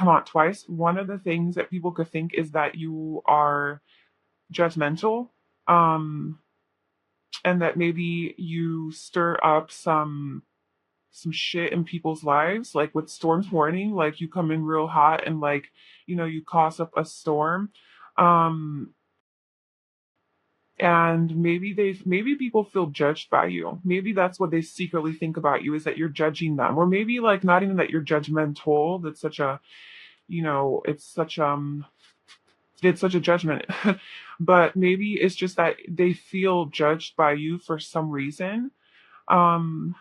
come out twice. One of the things that people could think is that you are judgmental, um, and that maybe you stir up some shit in people's lives, like with storms warning, like you come in real hot and like, you cause up a storm. Um, and maybe people feel judged by you. Maybe that's what they secretly think about you, is that you're judging them. Or maybe like not even that you're judgmental. That's such a, it's such a judgment. But maybe it's just that they feel judged by you for some reason. Um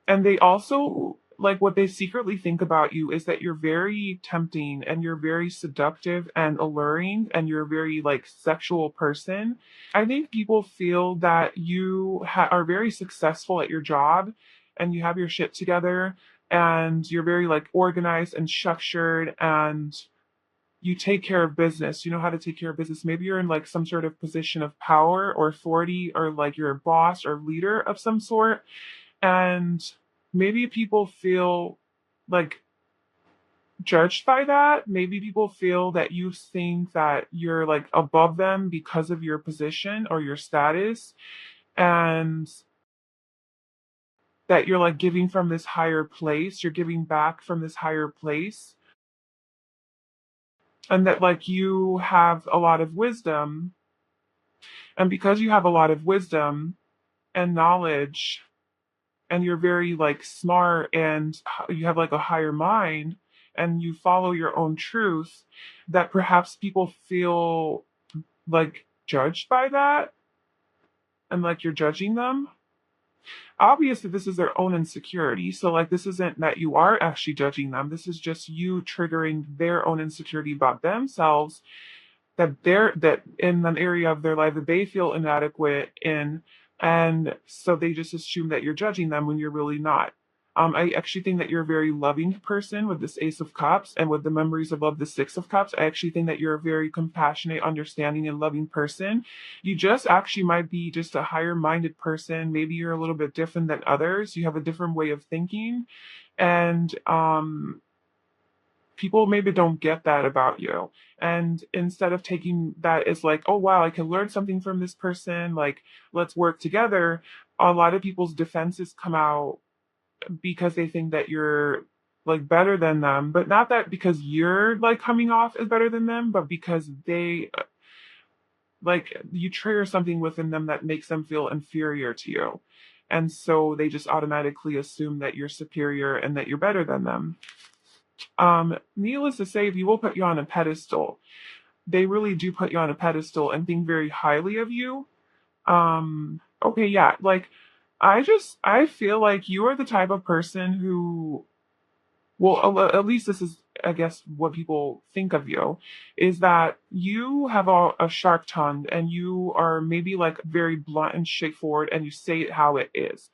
And they also, like, what they secretly think about you is that you're very tempting and you're very seductive and alluring and you're a very, like, sexual person. I think people feel that you are very successful at your job and you have your shit together and you're very, like, organized and structured and you take care of business. You know how to take care of business. Maybe you're in, like, some sort of position of power or authority, or like you're a boss or leader of some sort, and maybe people feel like judged by that. Maybe people feel that you think that you're like above them because of your position or your status, and that you're like giving from this higher place, you're giving back from this higher place, and that like you have a lot of wisdom. And because you have a lot of wisdom and knowledge, and you're very like smart and you have like a higher mind and you follow your own truth, that perhaps people feel like judged by that and like you're judging them. Obviously this is their own insecurity, so like this isn't that you are actually judging them, this is just you triggering their own insecurity about themselves, that in an area of their life that they feel inadequate in, and so they just assume that you're judging them when you're really not. I actually think that you're a very loving person with this Ace of Cups, and with the memories above the Six of Cups. I actually think that you're a very compassionate, understanding, and loving person. You just actually might be just a higher minded person. Maybe you're a little bit different than others. You have a different way of thinking, and people maybe don't get that about you. And instead of taking that as like, oh wow, I can learn something from this person, like let's work together, a lot of people's defenses come out because they think that you're like better than them, but not that because you're like coming off as better than them, but because they like you trigger something within them that makes them feel inferior to you. And so they just automatically assume that you're superior and that you're better than them. Needless to say, people put you on a pedestal. They really do put you on a pedestal and think very highly of you. Okay, yeah, like I feel like you are the type of person who, well, at least this is, I guess, what people think of you, is that you have a sharp tongue and you are maybe like very blunt and straightforward and you say it how it is.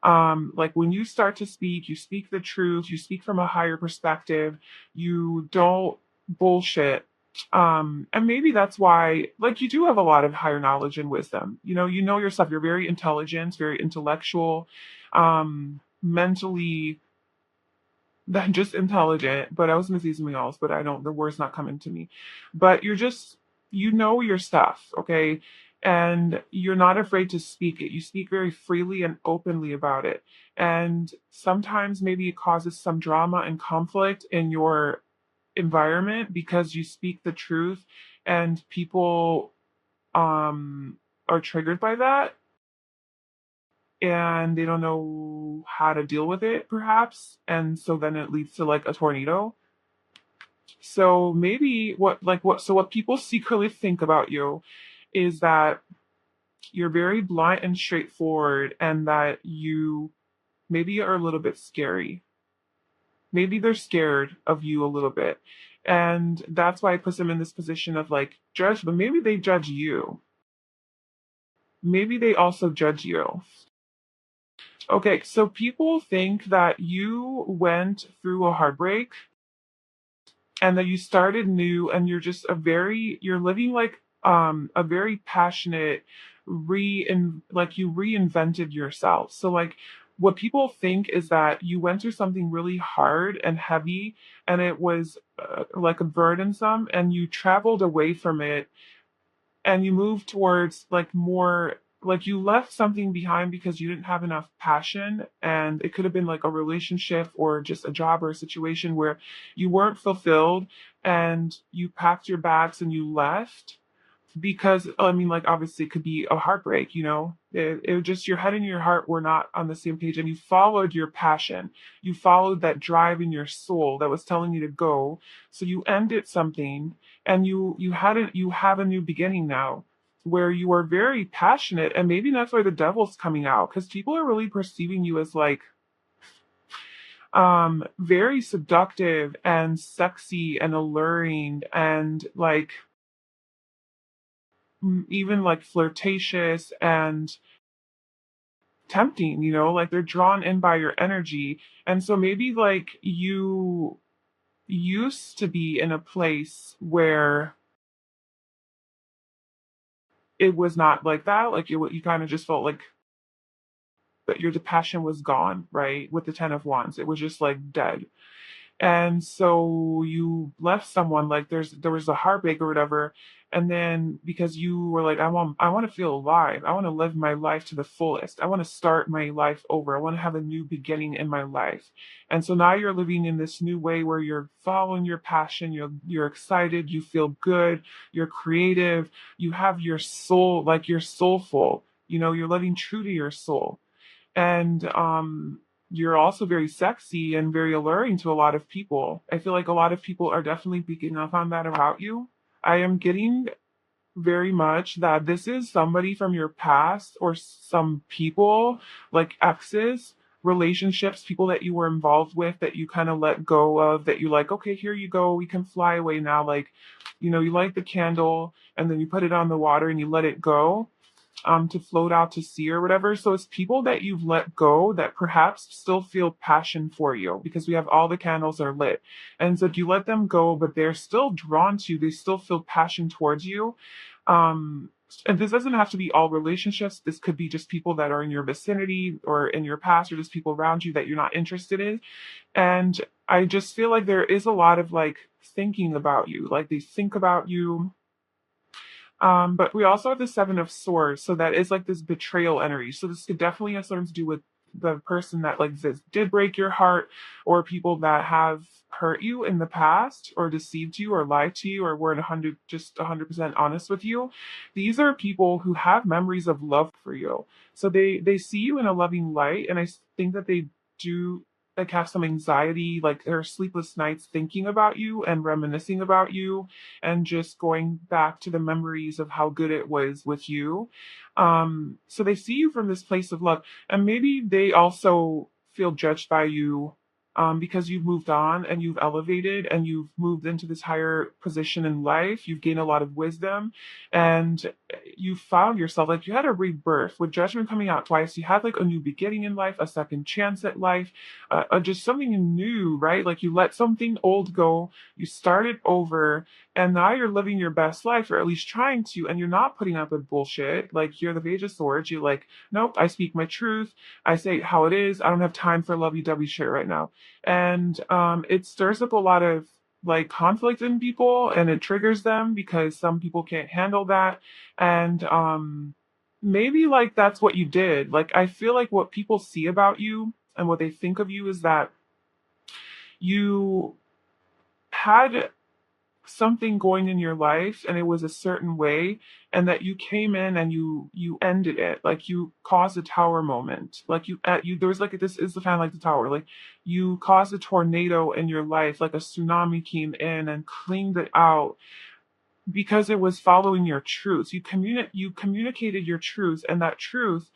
Like when you start to speak, you speak the truth, you speak from a higher perspective, you don't bullshit. And maybe that's why, like, you do have a lot of higher knowledge and wisdom. You know your stuff. You're very intelligent, very intellectual, mentally, not just intelligent. But I was gonna say something else, but I don't. The word's not coming to me. But you know your stuff, okay? And you're not afraid to speak it. You speak very freely and openly about it. And sometimes maybe it causes some drama and conflict in your environment because you speak the truth, and people are triggered by that and they don't know how to deal with it perhaps, and so then it leads to like a tornado. So maybe what people secretly think about you is that you're very blunt and straightforward, and that you maybe are a little bit scary. Maybe they're scared of you a little bit. And that's why it puts them in this position of like judge, but maybe they judge you. Maybe they also judge you. Okay, so people think that you went through a heartbreak and that you started new, and you're living like a very passionate like you reinvented yourself. So like what people think is that you went through something really hard and heavy, and it was like a burdensome, and you traveled away from it, and you moved towards like more, like you left something behind because you didn't have enough passion, and it could have been like a relationship or just a job or a situation where you weren't fulfilled, and you packed your bags and you left. Because I mean, like, obviously it could be a heartbreak, it just, your head and your heart were not on the same page, and you followed your passion, you followed that drive in your soul that was telling you to go. So you ended something, and you have a new beginning now, where you are very passionate, and maybe that's why the devil's coming out, because people are really perceiving you as like very seductive and sexy and alluring, and like even like flirtatious and tempting, like they're drawn in by your energy. And so maybe like you used to be in a place where it was not like that. Like you kind of just felt like that your passion was gone, right? With the 10 of Wands, it was just like dead. And so you left someone, like there was a heartbreak or whatever, and then because you were like, I want to feel alive, I want to live my life to the fullest, I want to start my life over, I want to have a new beginning in my life. And so now you're living in this new way where you're following your passion, you're excited, you feel good, you're creative, you have your soul, like you're soulful, you're living true to your soul. And you're also very sexy and very alluring to a lot of people. I feel like a lot of people are definitely picking up on that about you. I am getting very much that this is somebody from your past, or some people, like exes, relationships, people that you were involved with that you kind of let go of, that you like, okay, here you go, we can fly away now. Like, you light the candle and then you put it on the water and you let it go, to float out to sea or whatever. So it's people that you've let go that perhaps still feel passion for you, because we have all the candles are lit. And so if you let them go, but they're still drawn to you, they still feel passion towards you. Um, and this doesn't have to be all relationships. This could be just people that are in your vicinity or in your past, or just people around you that you're not interested in. And I just feel like there is a lot of like thinking about you, like they think about you. But we also have the Seven of Swords, so that is like this betrayal energy. So this could definitely have something to do with the person that like this did break your heart, or people that have hurt you in the past, or deceived you, or lied to you, or weren't 100% honest with you. These are people who have memories of love for you. So they see you in a loving light, and I think that they do like have some anxiety, like there are sleepless nights thinking about you and reminiscing about you, and just going back to the memories of how good it was with you. So they see you from this place of love, and maybe they also feel judged by you, because you've moved on and you've elevated and you've moved into this higher position in life. You've gained a lot of wisdom, and you found yourself like you had a rebirth with Judgment coming out twice. You had like a new beginning in life, a second chance at life, just something new, right? Like you let something old go, you started over, and now you're living your best life, or at least trying to, and you're not putting up with bullshit. Like you're the Page of Swords. You're like, nope, I speak my truth. I say how it is. I don't have time for lovey-dovey shit right now. And it stirs up a lot of like conflict in people, and it triggers them because some people can't handle that. And maybe like that's what you did. Like I feel like what people see about you and what they think of you is that you had something going in your life and it was a certain way, and that you came in and you ended it, like you caused a tower moment, like you there was like this is the fan like the tower, like you caused a tornado in your life, like a tsunami came in and cleaned it out, because it was following your truth. You communicated your truth, and that truth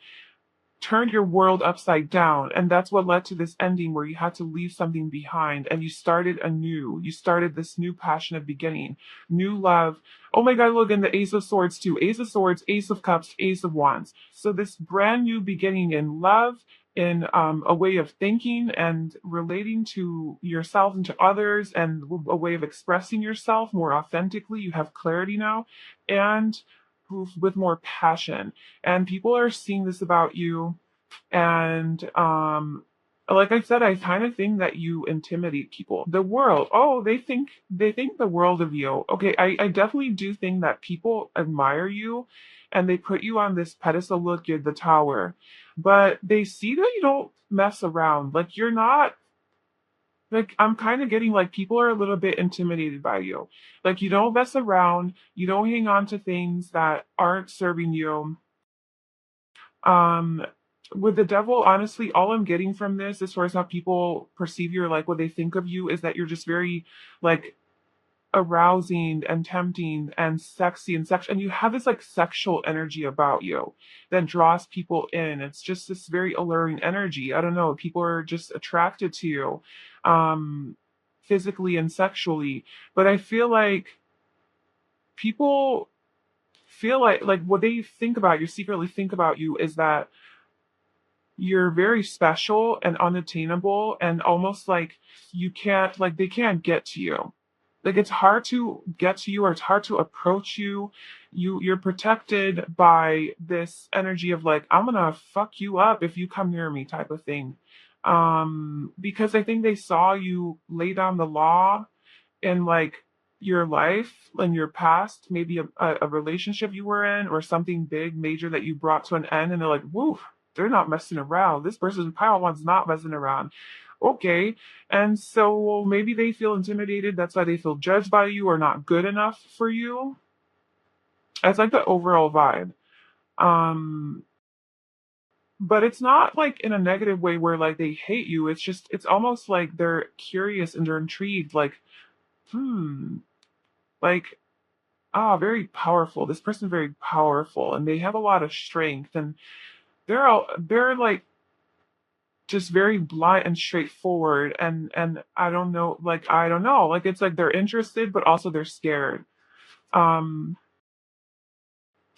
turned your world upside down. And that's what led to this ending where you had to leave something behind and you started anew. You started this new passionate beginning, new love. Oh my God, look, and the Ace of Swords too. Ace of Swords, Ace of Cups, Ace of Wands. So this brand new beginning in love, in a way of thinking and relating to yourself and to others, and a way of expressing yourself more authentically. You have clarity now, and with more passion, and people are seeing this about you. And Like I said, I kind of think that you intimidate people. The world, oh, they think the world of you. Okay, I definitely do think that people admire you and they put you on this pedestal, look, you're the tower. But they see that you don't mess around. Like you're not like I'm kind of getting like people are a little bit intimidated by you. Like you don't mess around, you don't hang on to things that aren't serving you. Um, with the devil, honestly, all I'm getting from this, as far as how people perceive you or like what they think of you, is that you're just very like arousing and tempting and sexy and sex, and you have this like sexual energy about you that draws people in. It's just this very alluring energy. I don't know, people are just attracted to you, um, physically and sexually. But I feel like people feel like what they think about you, secretly think about you, is that you're very special and unattainable and almost like you can't like they can't get to you. Like it's hard to get to you or it's hard to approach you. You're protected by this energy of like I'm gonna fuck you up if you come near me type of thing. Because I think they saw you lay down the law in like your life and your past, maybe a relationship you were in or something big, major that you brought to an end, and they're like, woo, they're not messing around. This person, Pile One's not messing around. Okay. And so maybe they feel intimidated. That's why they feel judged by you or not good enough for you. That's like the overall vibe. Um, but it's not like in a negative way where like they hate you. It's just, it's almost like they're curious and they're intrigued. Like, hmm, like very powerful. This person's very powerful and they have a lot of strength and they're like just very blunt and straightforward and I don't know. Like it's like they're interested but also they're scared. Um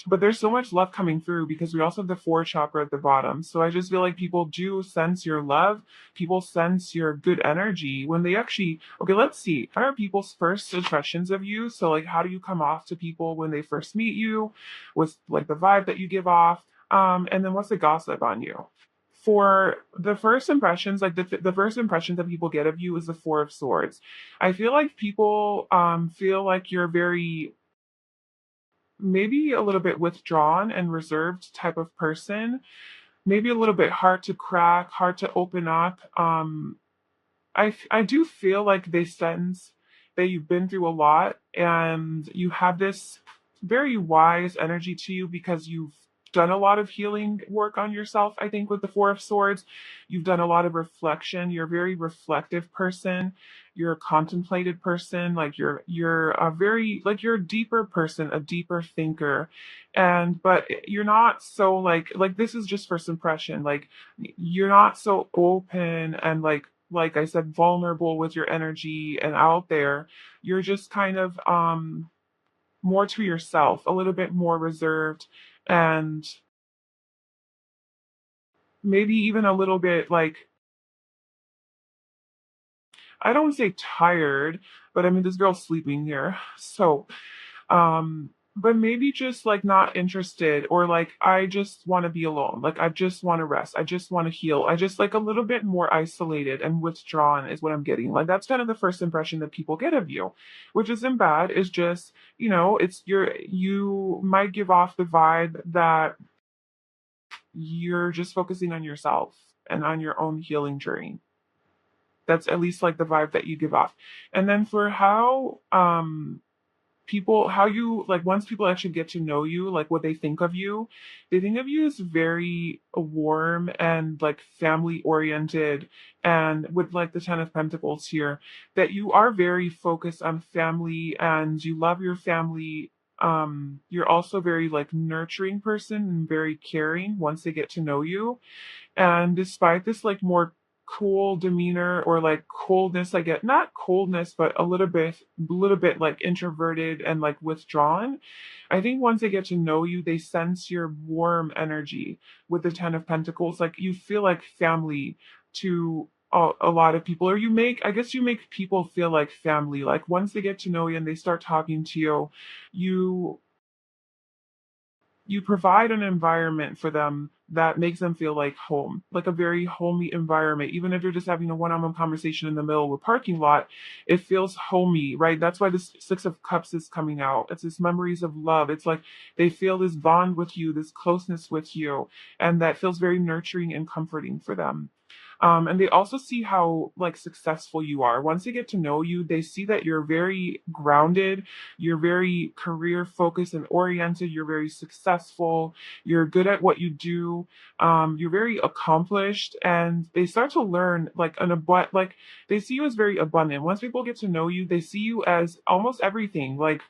but there's so much love coming through because we also have the fourth chakra at the bottom. So I just feel like people do sense your love. People sense your good energy when they actually, okay, let's see. What are people's first impressions of you? So, like, how do you come off to people when they first meet you? What's like the vibe that you give off? And then what's the gossip on you? For the first impressions, like the first impressions that people get of you is the Four of Swords. I feel like people feel like you're very maybe a little bit withdrawn and reserved type of person, maybe a little bit hard to crack, hard to open up. I do feel like they sense that you've been through a lot and you have this very wise energy to you because you've done a lot of healing work on yourself. I think with the Four of Swords, you've done a lot of reflection. You're a very reflective person. You're a contemplated person. Like you're a very like you're a deeper person, a deeper thinker. And but you're not so like this is just first impression. Like you're not so open and like I said, vulnerable with your energy and out there. You're just kind of more to yourself, a little bit more reserved, and maybe even a little bit like I don't want to say tired, but I mean this girl's sleeping here. So but maybe just like not interested or like I just want to be alone. Like I just want to rest. I just want to heal. I just like a little bit more isolated and withdrawn is what I'm getting. Like that's kind of the first impression that people get of you, which isn't bad. It's just, it's you might give off the vibe that you're just focusing on yourself and on your own healing journey. That's at least like the vibe that you give off. And then for how you like once people actually get to know you, like what they think of you as very warm and like family oriented, and with like the Ten of Pentacles here, that you are very focused on family and you love your family. You're also very like nurturing person and very caring once they get to know you. And despite this like more cool demeanor or like coldness, I get not coldness, but a little bit like introverted and like withdrawn. I think once they get to know you, they sense your warm energy with the Ten of Pentacles. Like you feel like family to a lot of people, or I guess you make people feel like family. Like once they get to know you and they start talking to you, you you provide an environment for them that makes them feel like home, like a very homey environment. Even if you're just having a one-on-one conversation in the middle of a parking lot, it feels homey, right? That's why this Six of Cups is coming out. It's this memories of love. It's like they feel this bond with you, this closeness with you, and that feels very nurturing and comforting for them. And they also see how like successful you are. Once they get to know you, they see that you're very grounded, you're very career focused and oriented, you're very successful, you're good at what you do, you're very accomplished, and they start to learn like like they see you as very abundant. Once people get to know you, they see you as almost everything. Like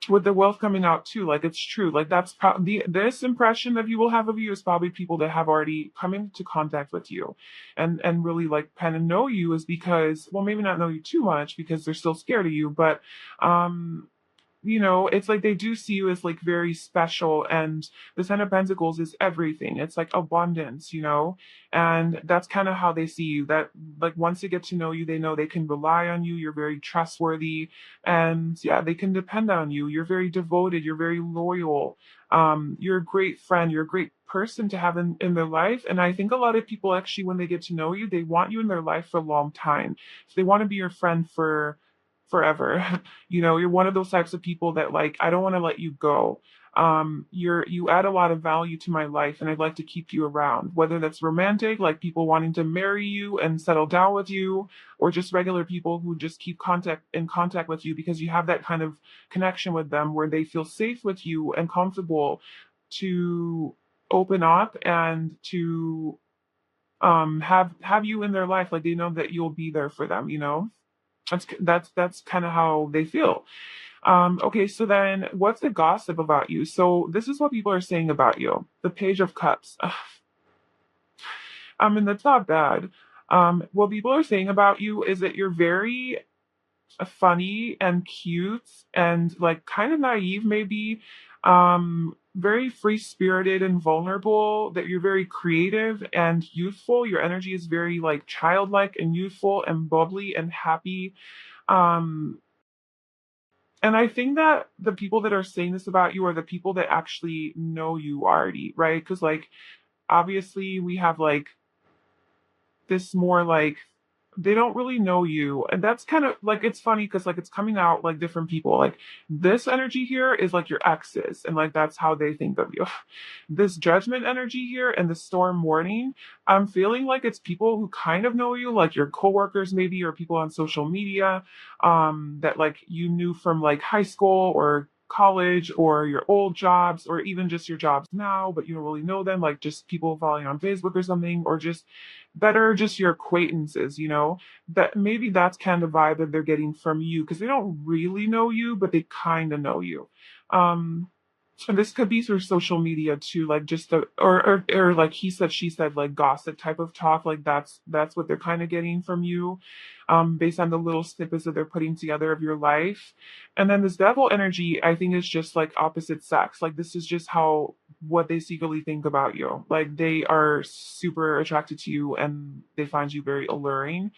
with the wealth coming out too, like it's true. Like that's probably this impression that you will have of you is probably people that have already come into contact with you, and really like kind of know you is because, well, maybe not know you too much because they're still scared of you, but um it's like they do see you as like very special, and the Ten of Pentacles is everything. It's like abundance. And that's kind of how they see you. That like once they get to know you, they know they can rely on you. You're very trustworthy, and yeah, they can depend on you. You're very devoted. You're very loyal. You're a great friend. You're a great person to have in their life. And I think a lot of people actually, when they get to know you, they want you in their life for a long time. So they want to be your friend for forever. You're one of those types of people that like, I don't want to let you go. You add a lot of value to my life, and I'd like to keep you around, whether that's romantic, like people wanting to marry you and settle down with you, or just regular people who just keep contact with you because you have that kind of connection with them where they feel safe with you and comfortable to open up and to have you in their life. Like they know that you'll be there for them. That's kind of how they feel. Okay, so then what's the gossip about you? So this is what people are saying about you. The Page of Cups. I mean, that's not bad. What people are saying about you is that you're very funny and cute and like kind of naive, maybe. Very free spirited and vulnerable, that you're very creative and youthful. Your energy is very like childlike and youthful and bubbly and happy. Um, and I think that the people that are saying this about you are the people that actually know you already, right? Because, like, obviously, we have like this more like they don't really know you, and that's kind of like it's funny because like it's coming out like different people. Like this energy here is like your exes, and like that's how they think of you. This judgment energy here and the storm warning, I'm feeling like it's people who kind of know you, like your coworkers maybe, or people on social media, that like you knew from like high school or college or your old jobs or even just your jobs now, but you don't really know them, like just people following on Facebook or something, or just better just your acquaintances. That maybe that's kind of vibe that they're getting from you because they don't really know you, but they kind of know you. Um, and this could be through social media too, like just the or like he said, she said, like gossip type of talk. Like that's what they're kind of getting from you, based on the little snippets that they're putting together of your life. And then this devil energy, I think, is just like opposite sex. Like this is just how what they secretly think about you. Like they are super attracted to you and they find you very alluring.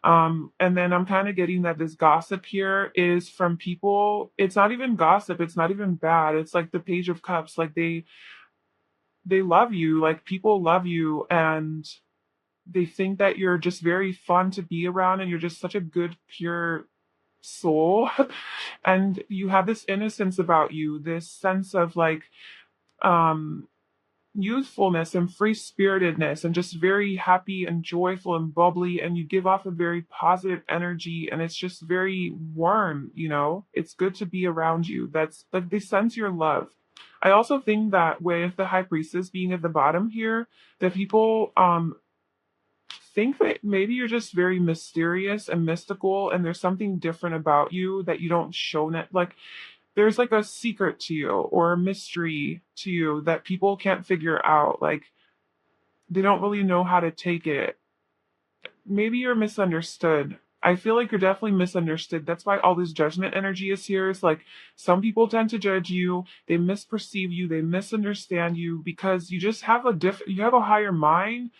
And then I'm kind of getting that this gossip here is from people. It's not even gossip. It's not even bad. It's like the Page of Cups. Like they love you. Like people love you, and they think that you're just very fun to be around, and you're just such a good, pure soul. And you have this innocence about you, this sense of like um youthfulness and free spiritedness, and just very happy and joyful and bubbly, and you give off a very positive energy, and it's just very warm. It's good to be around you. That's like they sense your love. I also think that with the High Priestess being at the bottom here, that people think that maybe you're just very mysterious and mystical, and there's something different about you that you don't show net. Like there's like a secret to you or a mystery to you that people can't figure out. Like they don't really know how to take it. Maybe you're misunderstood. I feel like you're definitely misunderstood. That's why all this judgment energy is here. It's like some people tend to judge you, they misperceive you, they misunderstand you because you just have you have a higher mind.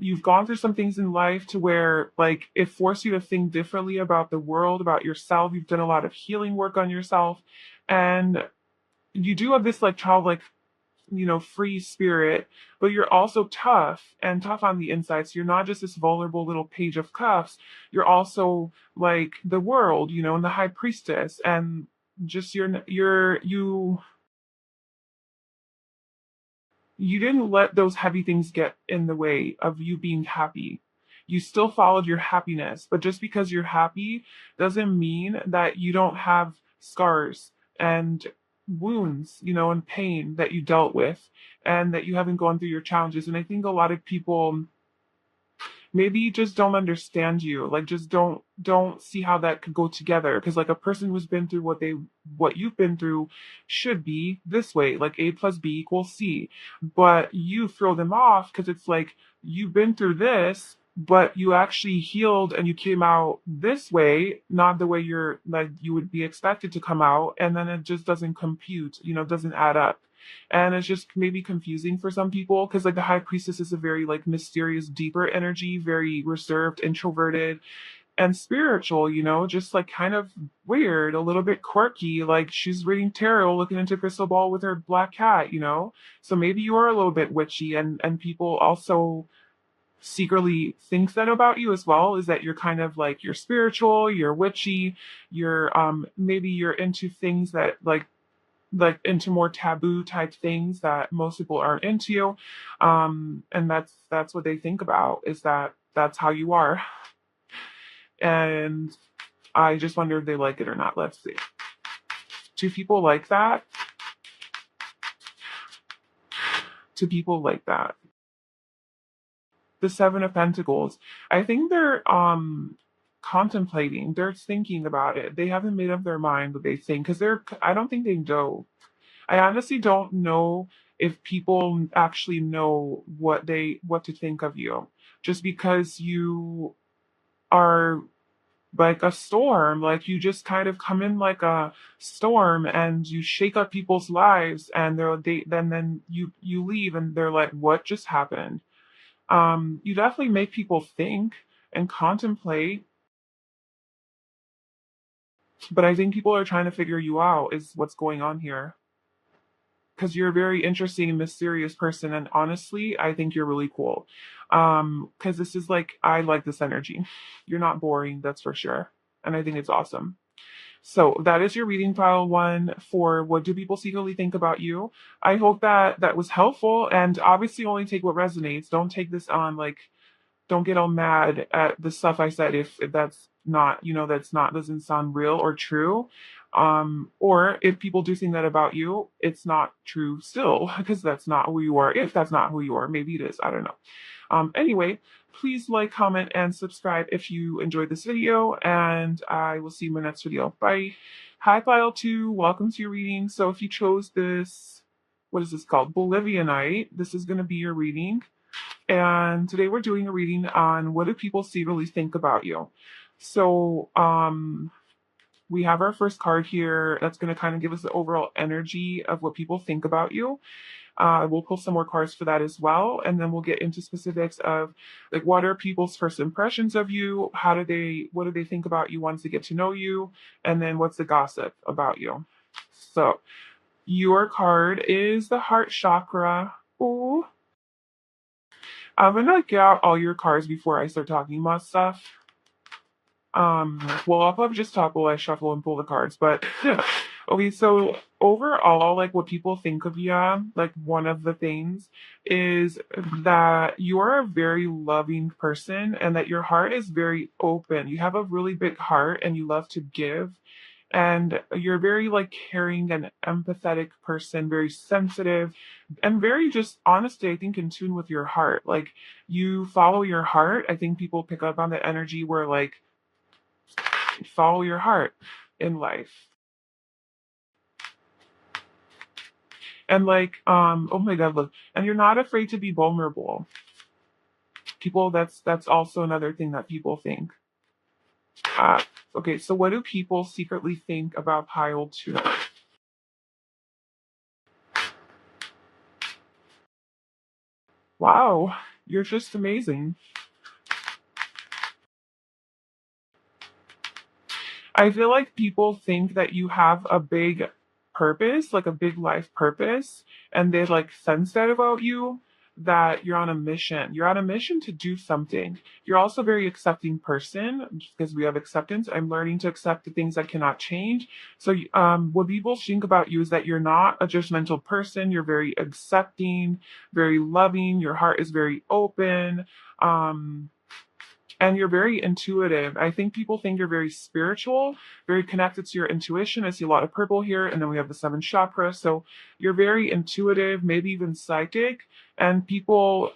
You've gone through some things in life to where like it forced you to think differently about the world, about yourself. You've done a lot of healing work on yourself. And you do have this like childlike, free spirit, but you're also tough and tough on the inside. So you're not just this vulnerable little page of cups. You're also like the world, and the high priestess, and just you didn't let those heavy things get in the way of you being happy. You still followed your happiness, but just because you're happy doesn't mean that you don't have scars and wounds, and pain that you dealt with and that you haven't gone through your challenges. And I think a lot of people maybe just don't understand you, like just don't see how that could go together, because like a person who's been through what you've been through should be this way, like A plus B equals C, but you throw them off because it's like you've been through this, but you actually healed and you came out this way, not the way you're like you would be expected to come out, and then it just doesn't compute, doesn't add up. And it's just maybe confusing for some people because like the high priestess is a very like mysterious, deeper energy, very reserved, introverted, and spiritual, just like kind of weird, a little bit quirky, like she's reading tarot, looking into crystal ball with her black cat. So maybe you are a little bit witchy, and people also secretly think that about you as well, is that you're kind of like you're spiritual, you're witchy, you're maybe you're into things that like into more taboo type things that most people aren't into, and that's what they think about, is that that's how you are. And I just wonder if they like it or not. Let's see, do people like that? Do people like that? The Seven of Pentacles, I think they're contemplating, they're thinking about it, they haven't made up their mind what they think, because I don't think they know. I honestly don't know if people actually know what to think of you, just because you are like a storm, like you just kind of come in like a storm and you shake up people's lives, and then you leave and they're like, what just happened? You definitely make people think and contemplate, but I think people are trying to figure you out, is what's going on here, because you're a very interesting and mysterious person, and honestly I think you're really cool. Because this is like, I like this energy. You're not boring, that's for sure, and I think it's awesome. So that is your reading, file one, for what do people secretly think about you. I hope that that was helpful, and obviously only take what resonates. Don't take this on like, don't get all mad at the stuff I said if that's not, that's not, doesn't sound real or true. Or if people do think that about you, it's not true still, because that's not who you are. If that's not who you are, maybe it is. I don't know. Anyway, please like, comment, and subscribe if you enjoyed this video, and I will see you in my next video. Bye. Hi, file two. Welcome to your reading. So if you chose this, what is this called? Bolivianite. This is going to be your reading. And today we're doing a reading on what do people secretly think about you. So we have our first card here that's going to kind of give us the overall energy of what people think about you. We'll pull some more cards for that as well, and then we'll get into specifics of like what are people's first impressions of you, what do they think about you once they get to know you, and then what's the gossip about you. So your card is the heart chakra. Ooh. I'm gonna get out all your cards before I start talking about stuff. Well, I'll probably just talk while I shuffle and pull the cards, but okay, so overall, like what people think of you, like one of the things is that you are a very loving person and that your heart is very open. You have a really big heart and you love to give. And you're very like caring and empathetic person, very sensitive, and very just honestly, I think in tune with your heart. Like you follow your heart. I think people pick up on the energy where like follow your heart in life. And like, oh my god, look, and you're not afraid to be vulnerable. People, that's also another thing that people think. Uh, okay, so what do people secretly think about pile two? Wow, you're just amazing. I feel like people think that you have a big purpose, like a big life purpose, and they like sense that about you, that you're on a mission. You're on a mission to do something. You're also a very accepting person because we have acceptance. I'm learning to accept the things I cannot change. So, what people think about you is that you're not a judgmental person. You're very accepting, very loving. Your heart is very open. Um, and you're very intuitive. I think people think you're very spiritual, very connected to your intuition. I see a lot of purple here, and then we have the seven chakras. So you're very intuitive, maybe even psychic, and people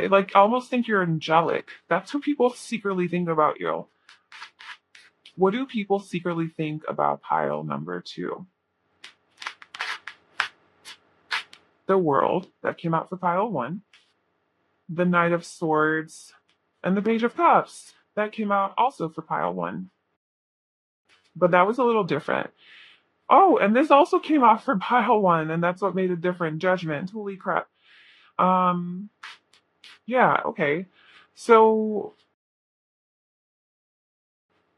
like almost think you're angelic. That's what people secretly think about you. What do people secretly think about pile number 2? The World, that came out for pile 1. The Knight of Swords, and the Page of Cups, that came out also for pile 1. But that was a little different. Oh, and this also came out for pile 1, and that's what made it different. Judgment. Holy crap. Um, yeah, okay. So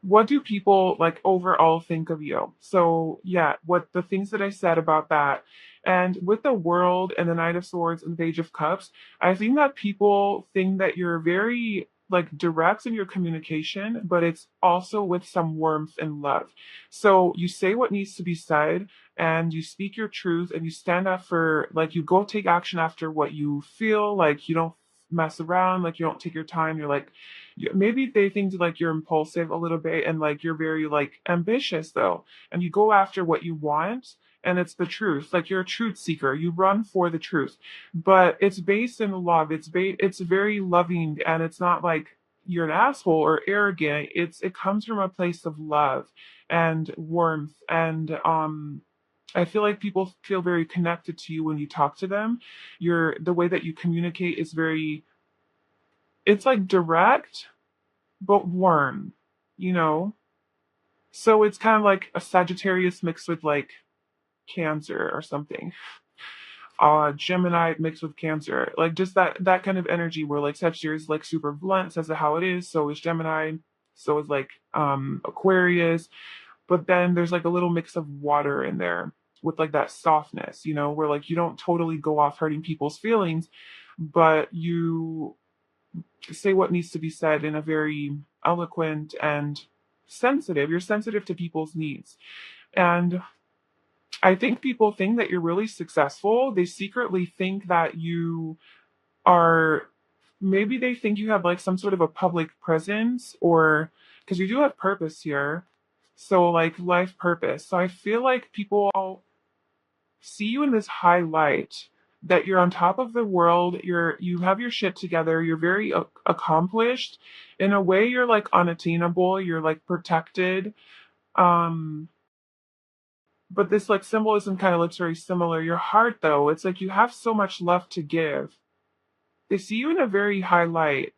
what do people like overall think of you? So yeah, what the things that I said about that. And with the World and the Knight of Swords and the Page of Cups, I think that people think that you're very like direct in your communication, but it's also with some warmth and love. So you say what needs to be said, and you speak your truth, and you stand up for, like, you go take action after what you feel. Like, you don't mess around, like you don't take your time. You're like, maybe they think like you're impulsive a little bit, and like you're very like ambitious though, and you go after what you want, and it's the truth. Like, you're a truth seeker, you run for the truth, but it's based in love. It's very loving, and it's not like you're an asshole or arrogant. It comes from a place of love and warmth, and I feel like people feel very connected to you when you talk to them. The way that you communicate is very, it's like direct but warm, you know? So it's kind of like a Sagittarius mixed with like Cancer or something. Gemini mixed with Cancer. Like just that kind of energy where like Sagittarius is like super blunt, says it how it is, so is Gemini, so is like Aquarius. But then there's like a little mix of water in there with like that softness, where like you don't totally go off hurting people's feelings, but you say what needs to be said in a very eloquent and sensitive. You're sensitive to people's needs. And I think people think that you're really successful. They secretly think that you are, maybe they think you have like some sort of a public presence, or because you do have purpose here. So, like, life purpose. So, I feel like people see you in this high light, that you're on top of the world. You have your shit together. You're very accomplished. In a way, you're like unattainable. You're like protected. Um, but this like symbolism kind of looks very similar. Your heart, though, it's like you have so much love to give. They see you in a very high light,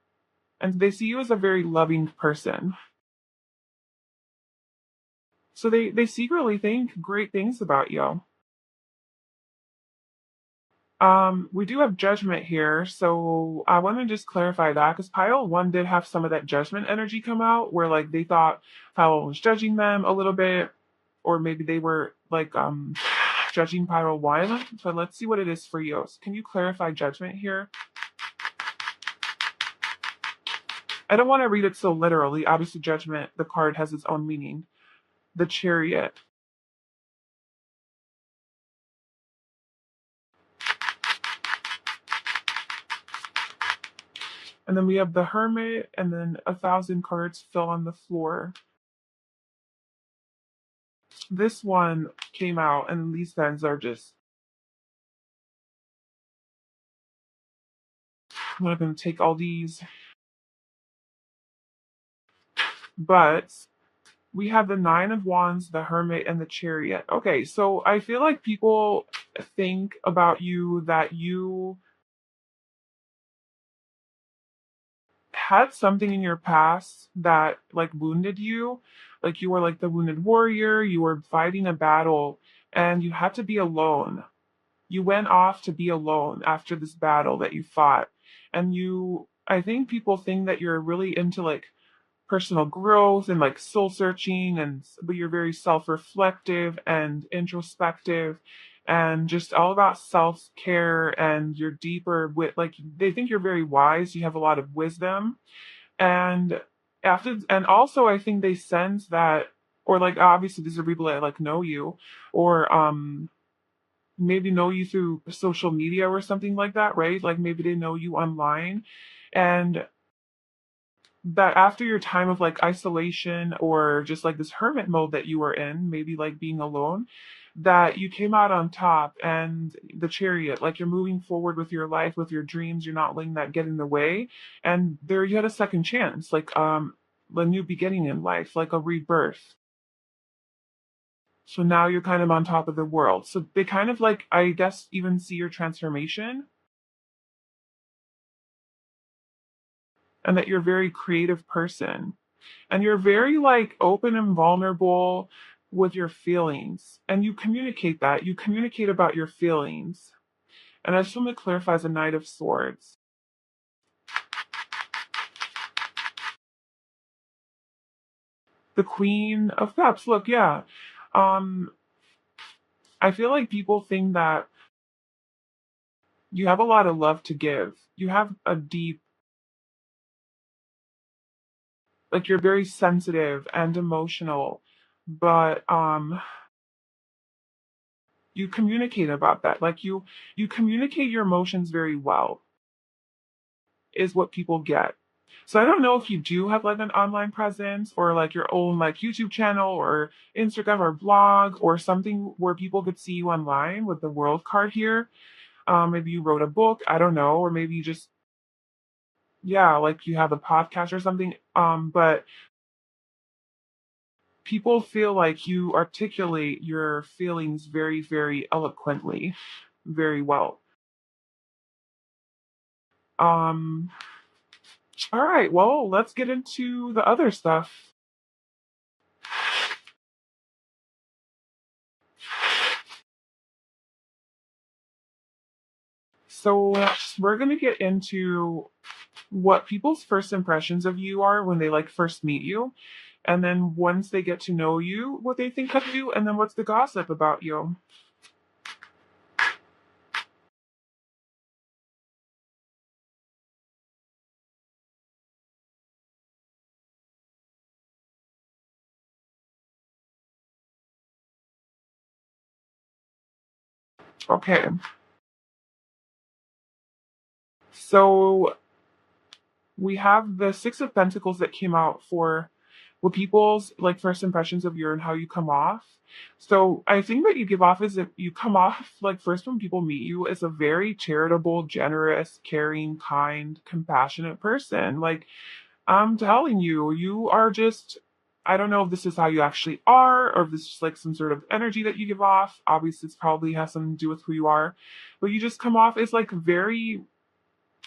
and they see you as a very loving person. So they secretly think great things about you. We do have judgment here, so I want to just clarify that because pile 1 did have some of that judgment energy come out, where like they thought pile 1 was judging them a little bit, or maybe they were like judging pile 1. So let's see what it is for you. So can you clarify judgment here? I don't want to read it so literally. Obviously, judgment, the card has its own meaning. The Chariot. And then we have the Hermit, and then 1,000 cards fell on the floor. This one came out, and these fans are just. I'm not going to take all these. But we have the Nine of Wands, the Hermit, and the Chariot. Okay, so I feel like people think about you that you had something in your past that like wounded you. Like you were like the wounded warrior, you were fighting a battle, and you had to be alone. You went off to be alone after this battle that you fought. And I think people think that you're really into like personal growth and like soul searching, and but you're very self-reflective and introspective and just all about self-care, and you're deeper with like they think you're very wise, you have a lot of wisdom. And and also I think they sense that, or like obviously these are people that like know you, or maybe know you through social media or something like that, right? Like maybe they know you online. And that after your time of like isolation or just like this hermit mode that you were in, maybe like being alone, that you came out on top, and the chariot, like you're moving forward with your life, with your dreams, you're not letting that get in the way. And there you had a second chance, like a new beginning in life, like a rebirth. So now you're kind of on top of the world. So they kind of like, I guess, even see your transformation, and that you're a very creative person. And you're very like open and vulnerable with your feelings. And you communicate that. You communicate about your feelings. And I just want to clarify as a Knight of Swords. The Queen of Cups. Look, yeah. Um, I feel like people think that you have a lot of love to give. You have a deep, like you're very sensitive and emotional, but you communicate about that. Like you communicate your emotions very well, is what people get. So I don't know if you do have like an online presence or like your own like YouTube channel or Instagram or blog or something where people could see you online with the world card here. Maybe you wrote a book, I don't know, or maybe you just, yeah, like you have a podcast or something. But people feel like you articulate your feelings very, very eloquently, very well. Um, all right, well, let's get into the other stuff. So we're gonna get into what people's first impressions of you are when they like first meet you, and then once they get to know you, what they think of you, and then what's the gossip about you. Okay, so we have the Six of Pentacles that came out for what people's like first impressions of you and how you come off. So I think that you give off is, if you come off like first when people meet you, as a very charitable, generous, caring, kind, compassionate person. Like I'm telling you, you are just, I don't know if this is how you actually are or if this is just like some sort of energy that you give off. Obviously, it's probably has something to do with who you are, but you just come off as like very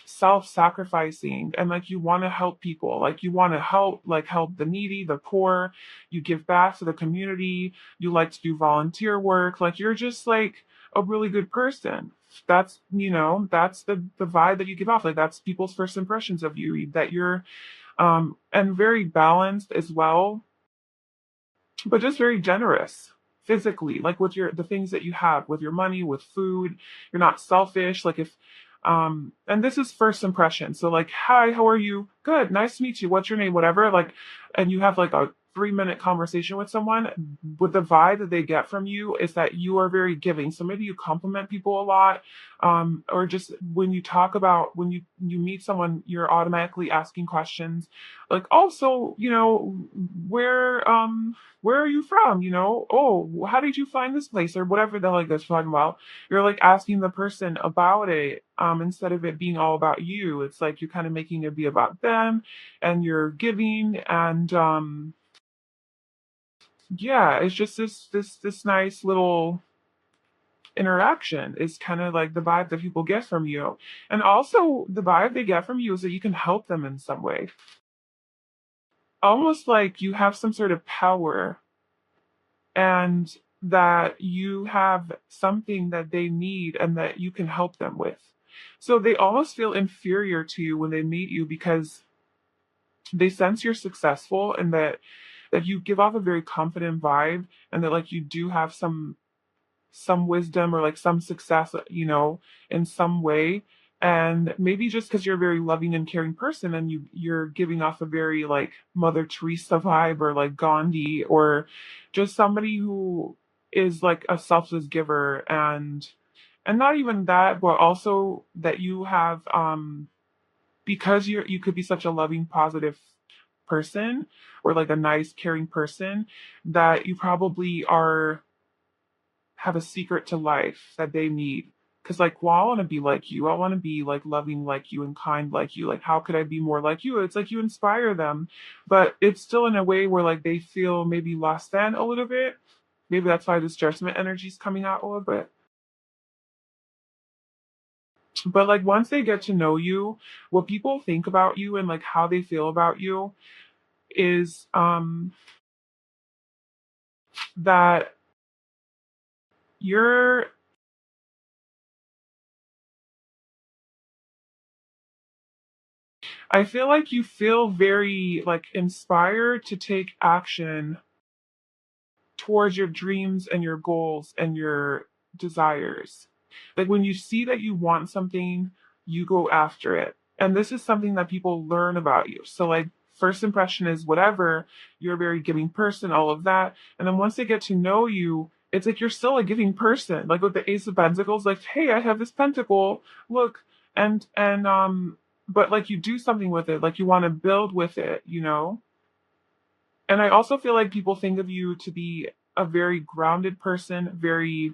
self-sacrificing, and like you want to help people, like you want to help the needy, the poor. You give back to the community, you like to do volunteer work, like you're just like a really good person. That's, that's the vibe that you give off. Like that's people's first impressions of you, that you're and very balanced as well, but just very generous physically, like with your the things that you have, with your money, with food. You're not selfish. Like if and this is first impression. So like, hi, how are you? Good, nice to meet you. What's your name? Whatever. Like, and you have like a 3-minute conversation with someone, with the vibe that they get from you is that you are very giving. So maybe you compliment people a lot, or just when you talk about when you meet someone, you're automatically asking questions, like, also, where are you from? Oh, how did you find this place or whatever the like that's talking about. You're like asking the person about it, instead of it being all about you. It's like you're kind of making it be about them, and you're giving, and yeah, it's just this nice little interaction is kind of like the vibe that people get from you. And also the vibe they get from you is that you can help them in some way, almost like you have some sort of power, and that you have something that they need and that you can help them with. So they almost feel inferior to you when they meet you, because they sense you're successful, and that you give off a very confident vibe, and that like you do have some wisdom or like some success, in some way. And maybe just because you're a very loving and caring person, and you're giving off a very like Mother Teresa vibe, or like Gandhi, or just somebody who is like a selfless giver. And not even that, but also that you have, because you could be such a loving, positive person, or like a nice, caring person, that you probably are have a secret to life that they need. Because, like, well, I want to be like you. I want to be like loving like you and kind like you. Like, how could I be more like you? It's like you inspire them, but it's still in a way where like they feel maybe less than a little bit. Maybe that's why this judgment energy is coming out a little bit. But like once they get to know you, what people think about you and like how they feel about you is that you're I feel like you feel very like inspired to take action towards your dreams and your goals and your desires. Like when you see that you want something, you go after it. And this is something that people learn about you. So, like, first impression is whatever, you're a very giving person, all of that. And then once they get to know you, it's like you're still a giving person. Like with the Ace of Pentacles, like, hey, I have this pentacle, look. But like you do something with it, like you want to build with it. And I also feel like people think of you to be a very grounded person, very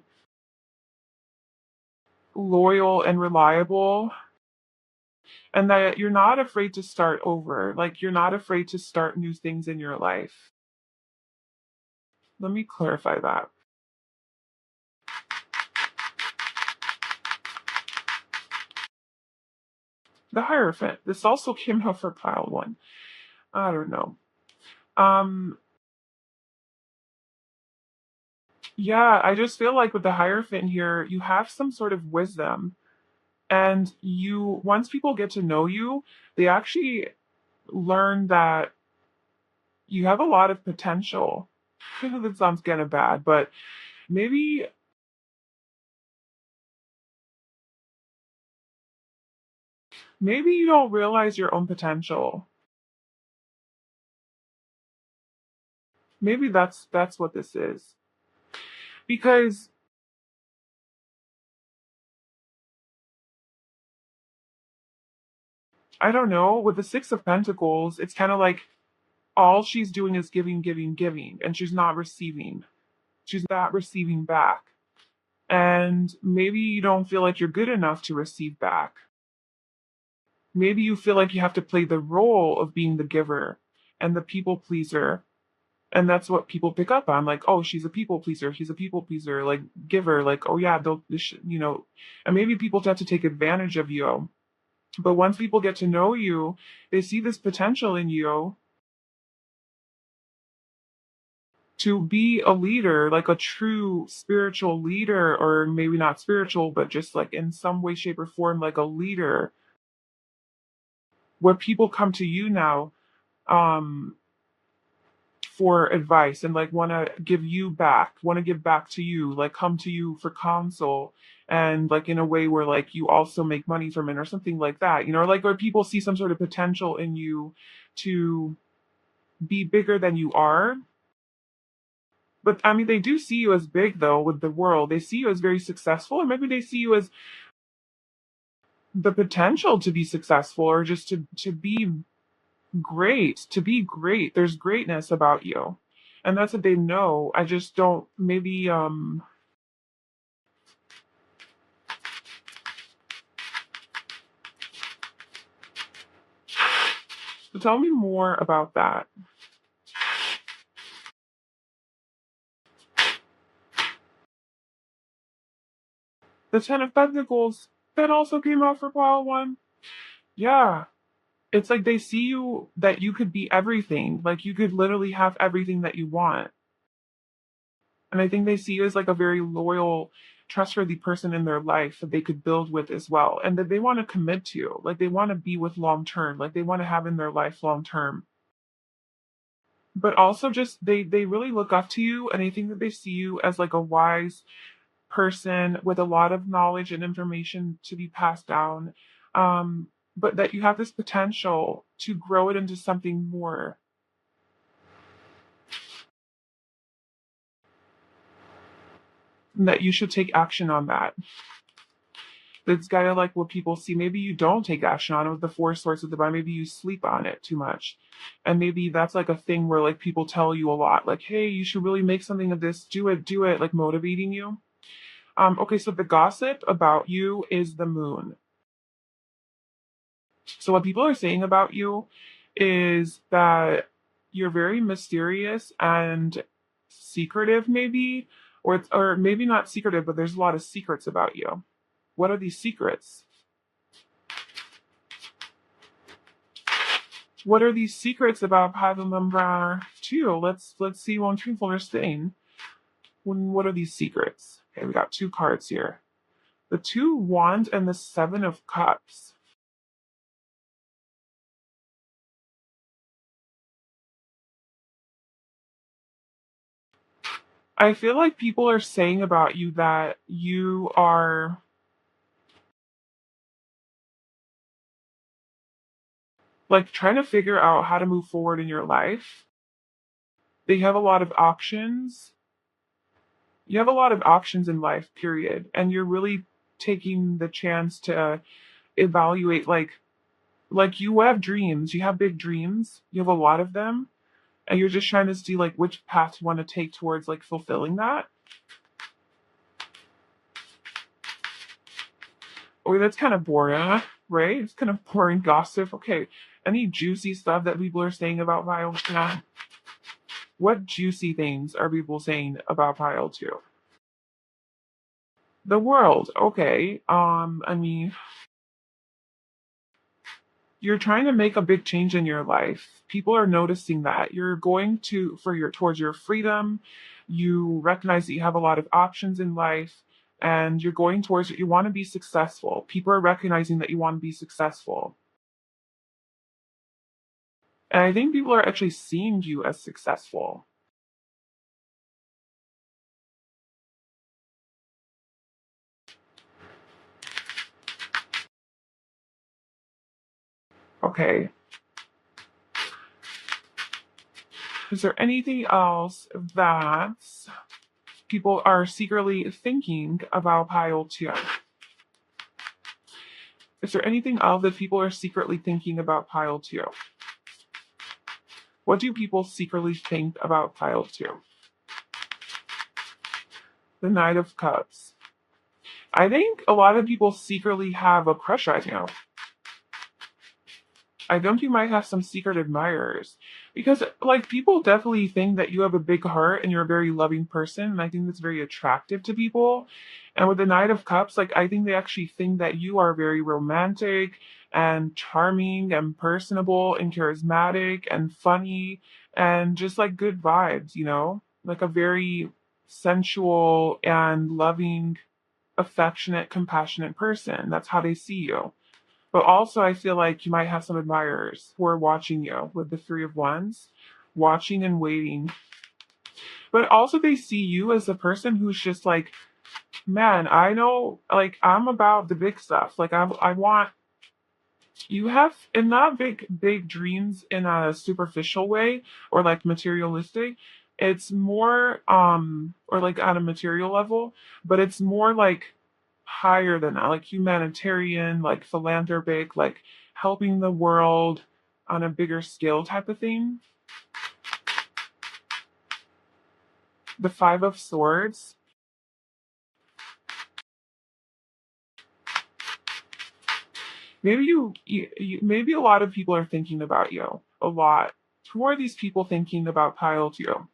loyal and reliable, and that you're not afraid to start over. Like, you're not afraid to start new things in your life. Let me clarify that. The Hierophant. This also came out for pile one. I don't know. Um, yeah, I just feel like with the Hierophant here, you have some sort of wisdom. And once people get to know you, they actually learn that you have a lot of potential. That sounds kind of bad, but maybe maybe you don't realize your own potential. Maybe that's what this is. Because I don't know, with the 6 of Pentacles, it's kind of like all she's doing is giving, giving, giving, and she's not receiving. She's not receiving back. And maybe you don't feel like you're good enough to receive back. Maybe you feel like you have to play the role of being the giver and the people pleaser. And that's what people pick up on. Like, oh, she's a people pleaser. He's a people pleaser. Like, giver. Like, oh, yeah, and maybe people have to take advantage of you. But once people get to know you, they see this potential in you to be a leader, like a true spiritual leader, or maybe not spiritual, but just like in some way, shape, or form, like a leader, where people come to you now, um, for advice, and like want to give you back, want to give back to you, like come to you for counsel, and like in a way where like you also make money from it or something like that, like where people see some sort of potential in you to be bigger than you are. But I mean, they do see you as big though with the world. They see you as very successful, and maybe they see you as the potential to be successful, or just to be great, to be great. There's greatness about you. And that's what they know. I just don't maybe so tell me more about that. The Ten of Pentacles, that also came out for pile one. Yeah. It's like they see you that you could be everything. Like you could literally have everything that you want. And I think they see you as like a very loyal, trustworthy person in their life that they could build with as well. And that they want to commit to. Like they want to be with long term. Like they want to have in their life long term. but also just they really look up to you, and I think that they see you as like a wise person with a lot of knowledge and information to be passed down. Um, but that you have this potential to grow it into something more, and that you should take action on that. That's kind of like what people see. Maybe you don't take action on it with the four swords of the mind. Maybe you sleep on it too much. And maybe that's like a thing where like people tell you a lot, like, hey, you should really make something of this, do it, like motivating you. Okay, so the gossip about you is the moon. So what people are saying about you is that you're very mysterious and secretive, maybe, or maybe not secretive, but there's a lot of secrets about you. What are these secrets? What are these secrets about pile number two? Let's see one truthful thing. What are these secrets? Okay, we got two cards here. The two wands and the seven of cups. I feel like people are saying about you that you are like trying to figure out how to move forward in your life. They have a lot of options. You have a lot of options in life, period. And you're really taking the chance to evaluate like you have dreams, you have big dreams, you have a lot of them, and you're just trying to see like which path you want to take towards like fulfilling that. Or that's kind of boring, right? It's kind of boring gossip. Okay. Any juicy stuff that people are saying about Pile 2? What juicy things are people saying about Pile 2? The world. Okay. I mean, you're trying to make a big change in your life. People are noticing that. You're going to for your towards your freedom. You recognize that you have a lot of options in life, and you're going towards it. You want to be successful. People are recognizing that you want to be successful. And I think people are actually seeing you as successful. Okay. Is there anything else that people are secretly thinking about pile two? Is there anything else that people are secretly thinking about pile two? What do people secretly think about pile two? The Knight of Cups. I think a lot of people secretly have a crush on you. I think you might have some secret admirers because, like, people definitely think that you have a big heart and you're a very loving person, and I think that's very attractive to people. And with the Knight of Cups, like, I think they actually think that you are very romantic and charming and personable and charismatic and funny and just like good vibes, like a very sensual and loving, affectionate, compassionate person. That's how they see you. But also, I feel like you might have some admirers who are watching you with the Three of Wands, watching and waiting. But also, they see you as a person who's just like, man, I know, like, I'm about the big stuff. Like, I want, you have, and not big dreams in a superficial way or like materialistic. It's more, or like at a material level, but it's more like higher than that, like humanitarian, like philanthropic, like helping the world on a bigger scale type of thing. The Five of Swords. Maybe maybe a lot of people are thinking about you a lot. Who are these people thinking about pile two?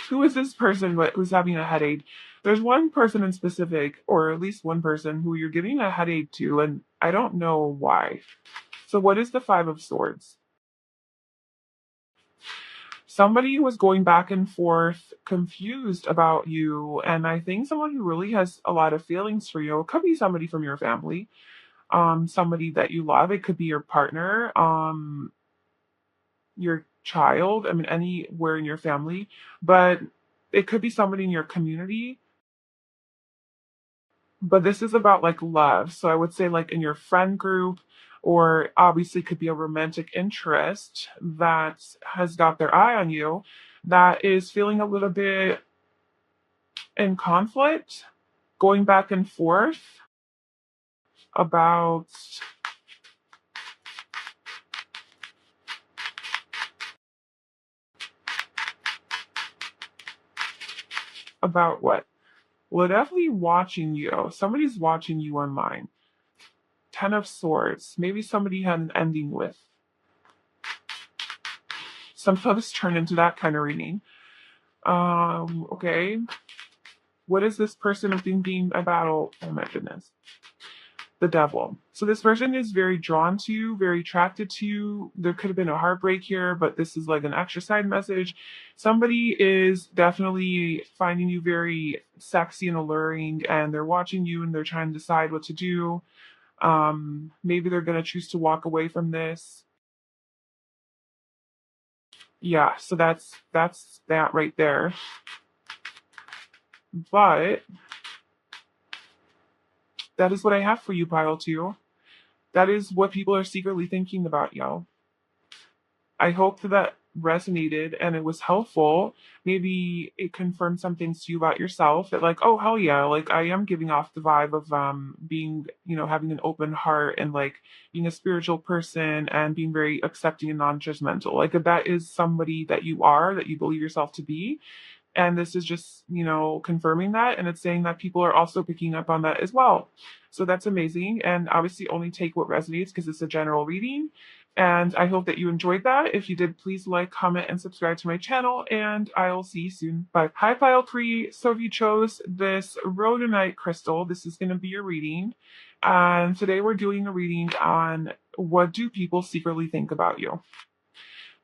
Who is this person who's having a headache? There's one person in specific, or at least one person who you're giving a headache to, and I don't know why. So what is the Five of Swords? Somebody was going back and forth, confused about you, and I think someone who really has a lot of feelings for you. It could be somebody from your family, somebody that you love. It could be your partner, your child, I mean, anywhere in your family, but it could be somebody in your community. But this is about like love. So I would say like in your friend group, or obviously could be a romantic interest that has got their eye on you, that is feeling a little bit in conflict, going back and forth about what? Well, definitely watching you. Somebody's watching you online. Ten of Swords. Maybe somebody had an ending with. Sometimes turn into that kind of reading. Okay. What is this person thinking about? Oh my goodness. The devil. So this person is very drawn to you, very attracted to you. There could have been a heartbreak here, but this is like an extra side message. Somebody is definitely finding you very sexy and alluring, and they're watching you and they're trying to decide what to do. Maybe they're going to choose to walk away from this. Yeah, so that's that right there. But that is what I have for you, Pile 2. That is what people are secretly thinking about you. I hope that resonated and it was helpful. Maybe it confirmed some things to you about yourself that like, oh hell yeah, like I am giving off the vibe of being, having an open heart and like being a spiritual person and being very accepting and non-judgmental. Like if that is somebody that you are, that you believe yourself to be, and this is just, confirming that. And it's saying that people are also picking up on that as well. So that's amazing. And obviously, only take what resonates because it's a general reading. And I hope that you enjoyed that. If you did, please like, comment, and subscribe to my channel. And I'll see you soon. Bye. Hi, Pile 3. So if you chose this rhodonite crystal, this is going to be your reading. And today we're doing a reading on what do people secretly think about you.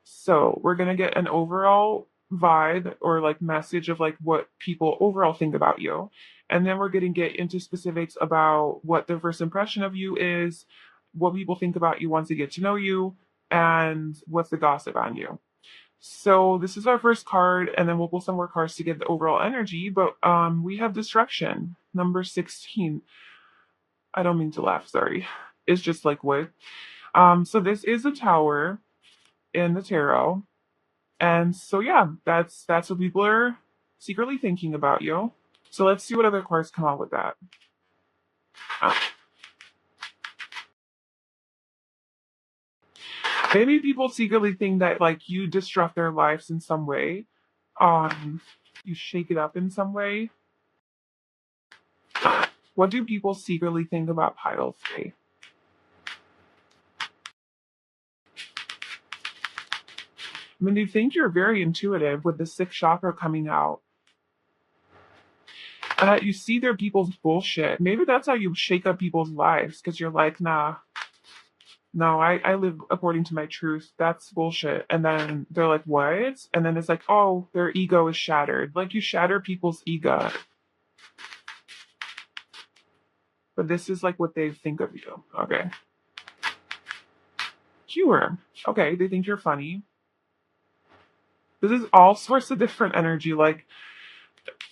So we're gonna get an overall vibe or like message of like what people overall think about you. And then we're gonna get into specifics about what their first impression of you is, what people think about you once they get to know you, and what's the gossip on you. So this is our first card, and then we'll pull some more cards to get the overall energy. But we have destruction, number 16. I don't mean to laugh, sorry. It's just like wood. So this is a tower in the tarot. And so yeah, that's what people are secretly thinking about you. So let's see what other cards come out with that. Uh, Maybe people secretly think that like you disrupt their lives in some way. You shake it up in some way. What do people secretly think about pile 3? I mean, they think you're very intuitive with the 6th chakra coming out. You see their people's bullshit. Maybe that's how you shake up people's lives because you're like, nah, no, I live according to my truth. That's bullshit. And then they're like, what? And then it's like, oh, their ego is shattered. Like you shatter people's ego. But this is like what they think of you. Okay. Humor. Okay, they think you're funny. This is all sorts of different energy. Like,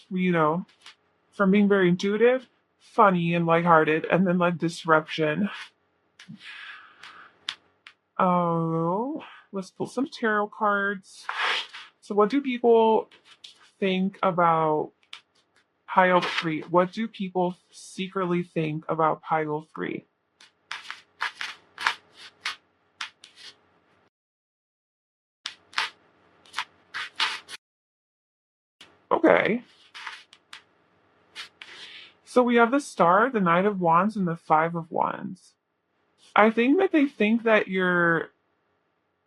from being very intuitive, funny, and lighthearted, and then like disruption. Oh, let's pull some tarot cards. So, what do people think about pile 3? What do people secretly think about pile 3? Okay. So we have the Star, the Knight of Wands, and the Five of Wands. I think that they think that you're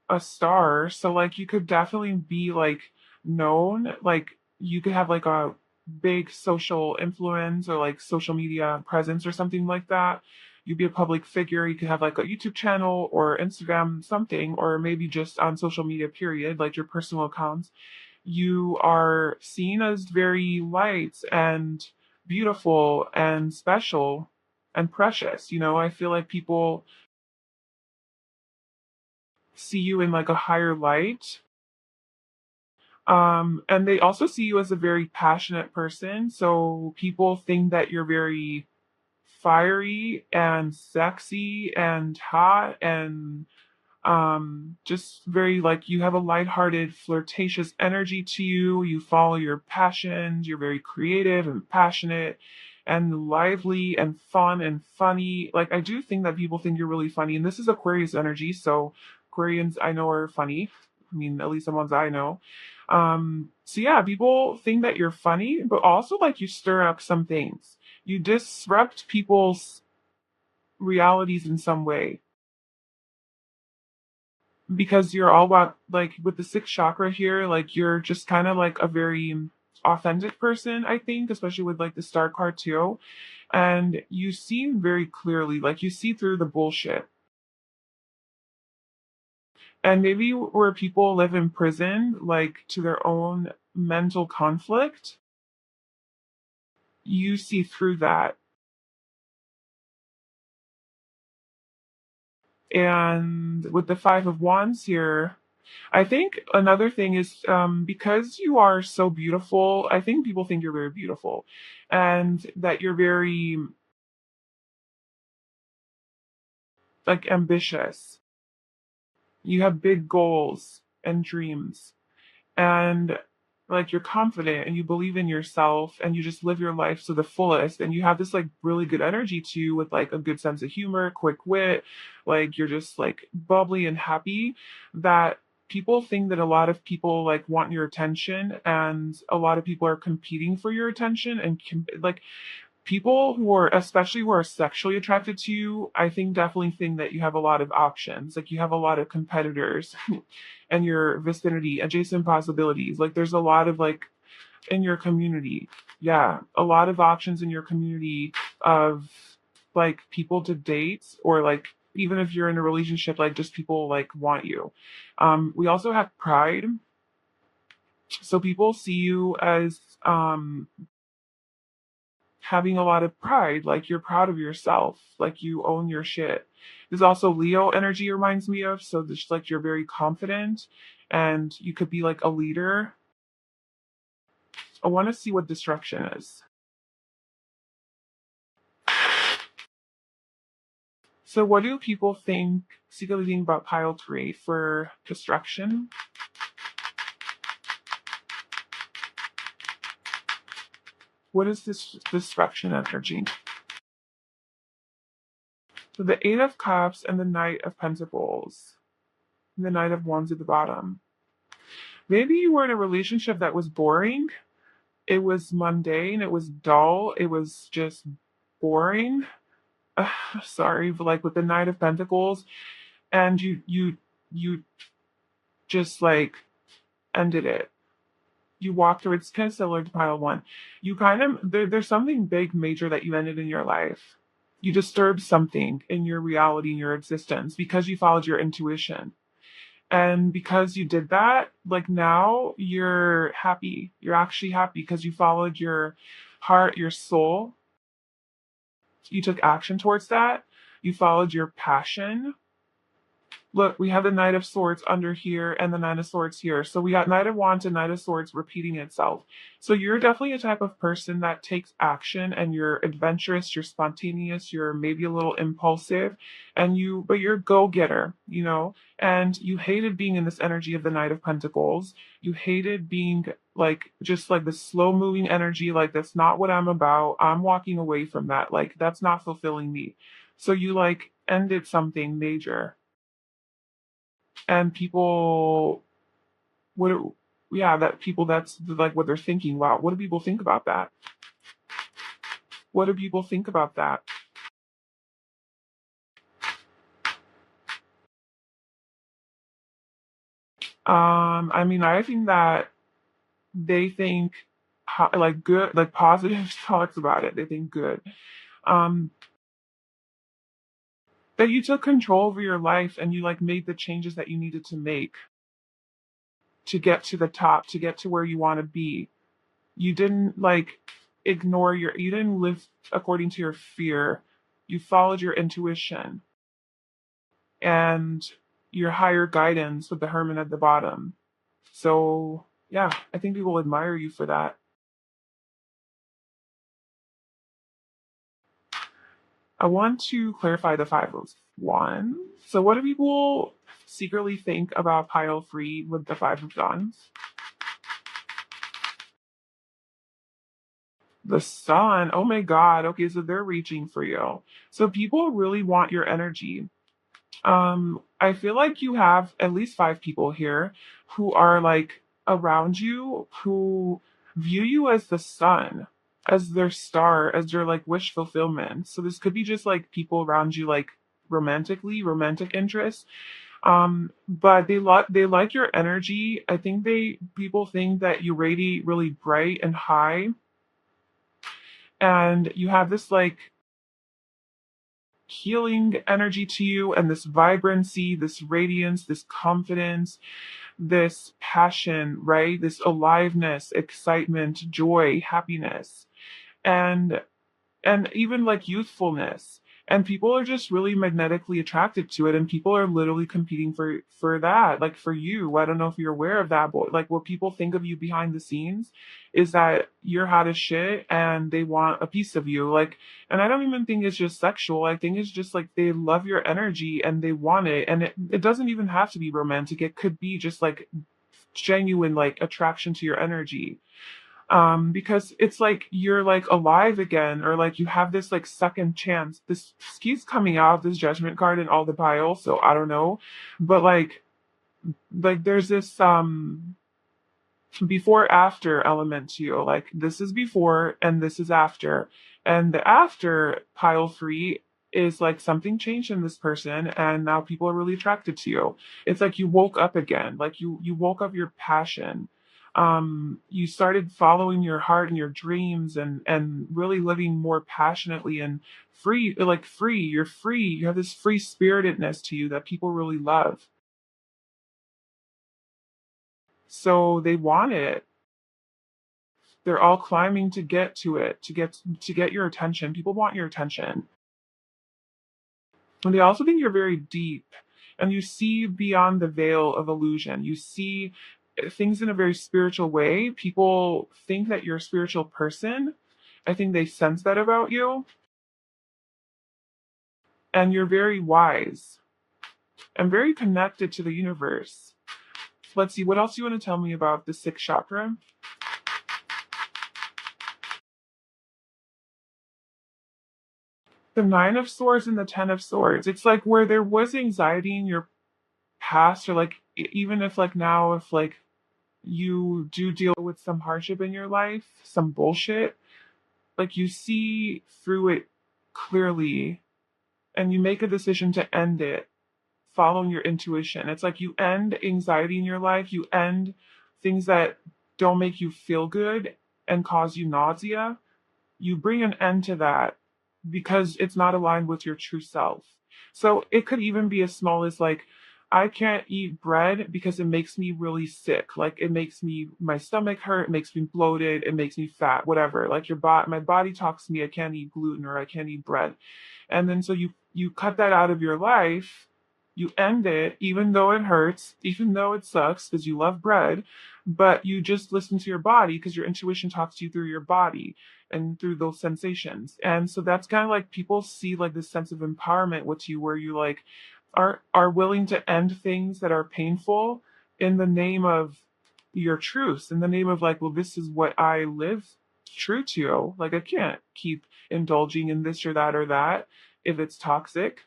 a star, so like you could definitely be like known, like you could have like a big social influence or like social media presence or something like that. You'd be a public figure. You could have like a YouTube channel or Instagram something, or maybe just on social media period, like your personal accounts. You are seen as very light and beautiful and special and precious. I feel like people see you in like a higher light. And they also see you as a very passionate person. So people think that you're very fiery and sexy and hot and just very like you have a lighthearted, flirtatious energy to you. You follow your passions. You're very creative and passionate and lively and fun and funny. Like I do think that people think you're really funny, and this is Aquarius energy, so Aquarians I know are funny. I mean, at least the ones I know. So yeah, people think that you're funny, but also like you stir up some things. You disrupt people's realities in some way because you're all about like with the sixth chakra here, like you're just kind of like a very authentic person, I think, especially with like the star card too. And you see very clearly, like you see through the bullshit. And maybe where people live in prison, like to their own mental conflict, you see through that. And with the Five of Wands here, I think another thing is because you are so beautiful, I think people think you're very beautiful and that you're very like ambitious. You have big goals and dreams and like you're confident and you believe in yourself and you just live your life to the fullest and you have this like really good energy too with like a good sense of humor, quick wit, like you're just like bubbly and happy that people think that a lot of people like want your attention and a lot of people are competing for your attention and like people who are especially who are sexually attracted to you, I think definitely think that you have a lot of options. Like you have a lot of competitors in your vicinity, adjacent possibilities. Like there's a lot of like in your community. Yeah, a lot of options in your community of like people to date or like even if you're in a relationship, like just people like want you. We also have pride. So people see you as having a lot of pride, like you're proud of yourself, like you own your shit. There's also Leo energy reminds me of, so just like you're very confident and you could be like a leader. I want to see what destruction is. So what do people think secretly think about pile 3 for destruction? What is this destruction energy? So the 8 of Cups and the Knight of Pentacles. And the Knight of Wands at the bottom. Maybe you were in a relationship that was boring. It was mundane, it was dull, it was just boring. Sorry, but like with the Knight of Pentacles, and you just like ended it. You walked through. It's kind of similar to pile 1. You kind of there's something big, major that you ended in your life. You disturbed something in your reality, in your existence, because you followed your intuition. And because you did that, like now you're happy. You're actually happy because you followed your heart, your soul. You took action towards that. You followed your passion. Look, we have the Knight of Swords under here and the Nine of Swords here. So we got Knight of Wands and Knight of Swords repeating itself. So you're definitely a type of person that takes action and you're adventurous, you're spontaneous, you're maybe a little impulsive, but you're a go-getter, you know? And you hated being in this energy of the Knight of Pentacles. You hated being like just like the slow moving energy, like that's not what I'm about. I'm walking away from that. Like that's not fulfilling me. So you like ended something major and people what yeah that people that's like what they're thinking. Wow, what do people think about that? What do people think about that? I mean, I think that they think like good, like positive thoughts about it. They think good. um that you took control over your life and you like made the changes that you needed to make to get to the top, to get to where you want to be. You didn't like you didn't live according to your fear. You followed your intuition and your higher guidance with the hermit at the bottom. So Yeah, I think people admire you for that. I want to clarify the Five of Wands. So, what do people secretly think about pile three with the Five of Wands? The Sun. Oh my God. Okay, so they're reaching for you. So, people really want your energy. I feel like you have at least five people here who are like around you who view you as the sun, as their star, as their like wish fulfillment. So this could be just like people around you like romantically, romantic interests. But they like your energy. I think they people think that you radiate really bright and high, and you have this like healing energy to you and this vibrancy, this radiance, this confidence, this passion, right? This aliveness, excitement, joy, happiness. And even like youthfulness, and people are just really magnetically attracted to it, and people are literally competing for that, like for you. I don't know if you're aware of that, but like what people think of you behind the scenes is that you're hot as shit and they want a piece of you, like. And I don't even think it's just sexual. I think it's just like they love your energy and they want it, and it doesn't even have to be romantic. It could be just like genuine like attraction to your energy, because it's like you're like alive again, or like you have this like second chance. This keeps coming out, this judgment card in all the piles, so I don't know. But like there's this before after element to you. Like this is before and this is after. And the after pile three is like something changed in this person and now people are really attracted to you. It's like you woke up again. Like you woke up your passion. You started following your heart and your dreams and really living more passionately and free, like free. You're free. You have this free spiritedness to you that people really love. So they want it. They're all climbing to get to it, to get your attention. People want your attention. And they also think you're very deep and you see beyond the veil of illusion. You see things in a very spiritual way. People think that you're a spiritual person. I think they sense that about you. And you're very wise and very connected to the universe. Let's see, what else do you want to tell me about the sixth chakra? The Nine of Swords and the Ten of Swords. It's like where there was anxiety in your past, or like even if like now, if like you do deal with some hardship in your life, some bullshit, like you see through it clearly and you make a decision to end it following your intuition. It's like you end anxiety in your life, you end things that don't make you feel good and cause you nausea. You bring an end to that because it's not aligned with your true self. So it could even be as small as like, I can't eat bread because it makes me really sick. Like it makes me, my stomach hurt, it makes me bloated, it makes me fat, whatever. Like my body talks to me, I can't eat gluten or I can't eat bread. And then so you cut that out of your life, you end it, even though it hurts, even though it sucks because you love bread, but you just listen to your body because your intuition talks to you through your body and through those sensations. And so that's kind of like people see like this sense of empowerment with you, where you like are willing to end things that are painful in the name of your truth, in the name of like, well, this is what I live true to. Like I can't keep indulging in this or that or that if it's toxic.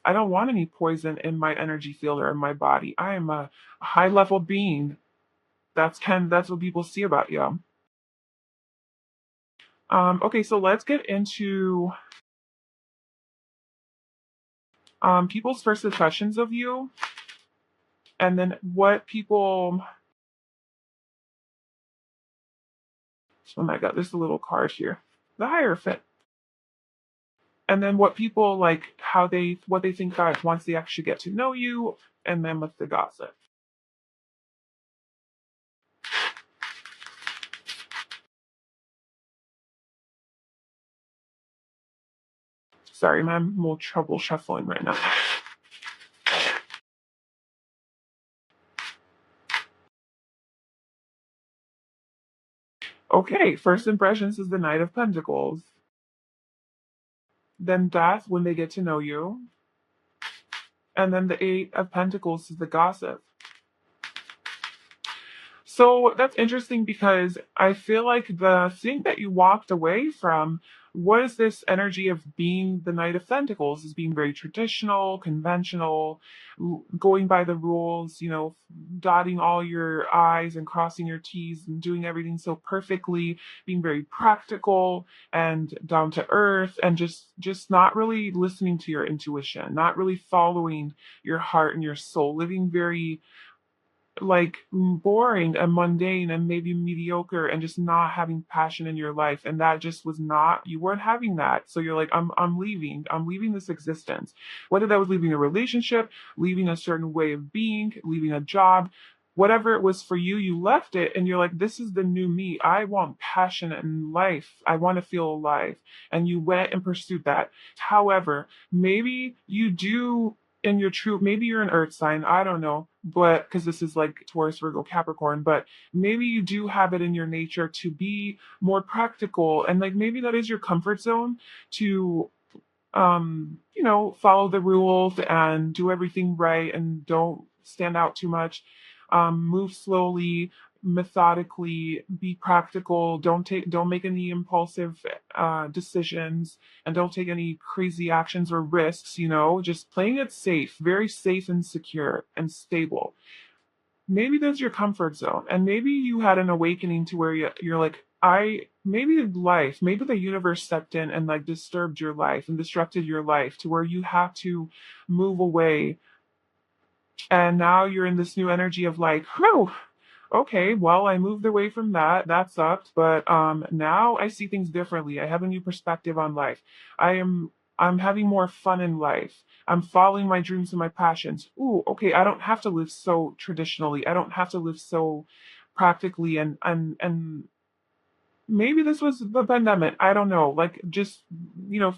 I don't want any poison in my energy field or in my body. I am a high level being. That's what people see about you. Okay, so let's get into people's first impressions of you, and then what people. Oh my God, there's a little card here. The Hierophant. And then what people like, what they think about once they actually get to know you, and then with the gossip. Sorry, I'm having more trouble shuffling right now. Okay, first impressions is the Knight of Pentacles. Then death when they get to know you. And then the Eight of Pentacles is the gossip. So that's interesting because I feel like the thing that you walked away from was this energy of being the Knight of Pentacles, is being very traditional, conventional, going by the rules, dotting all your I's and crossing your T's and doing everything so perfectly, being very practical and down to earth, and just not really listening to your intuition, not really following your heart and your soul, living very like boring and mundane and maybe mediocre and just not having passion in your life, and that just was not, you weren't having that, so you're like, I'm leaving this existence, whether that was leaving a relationship, leaving a certain way of being, leaving a job, whatever it was for you, you left it and you're like, this is the new me. I want passion in life. I want to feel alive. And you went and pursued that. However, maybe you do in your true, maybe you're an earth sign, I don't know, but because this is like Taurus, Virgo, Capricorn, but maybe you do have it in your nature to be more practical, and like maybe that is your comfort zone to follow the rules and do everything right and don't stand out too much. Move slowly, methodically, be practical. Don't make any impulsive decisions, and don't take any crazy actions or risks. Just playing it safe, very safe and secure and stable. Maybe that's your comfort zone, and maybe you had an awakening to where you're like, maybe the universe stepped in and like disturbed your life and disrupted your life to where you have to move away, and now you're in this new energy of like, whew, okay, well, I moved away from that. That sucked, but now I see things differently. I have a new perspective on life. I'm having more fun in life. I'm following my dreams and my passions. Ooh, okay, I don't have to live so traditionally. I don't have to live so practically, and maybe this was the pandemic. I don't know. Like just,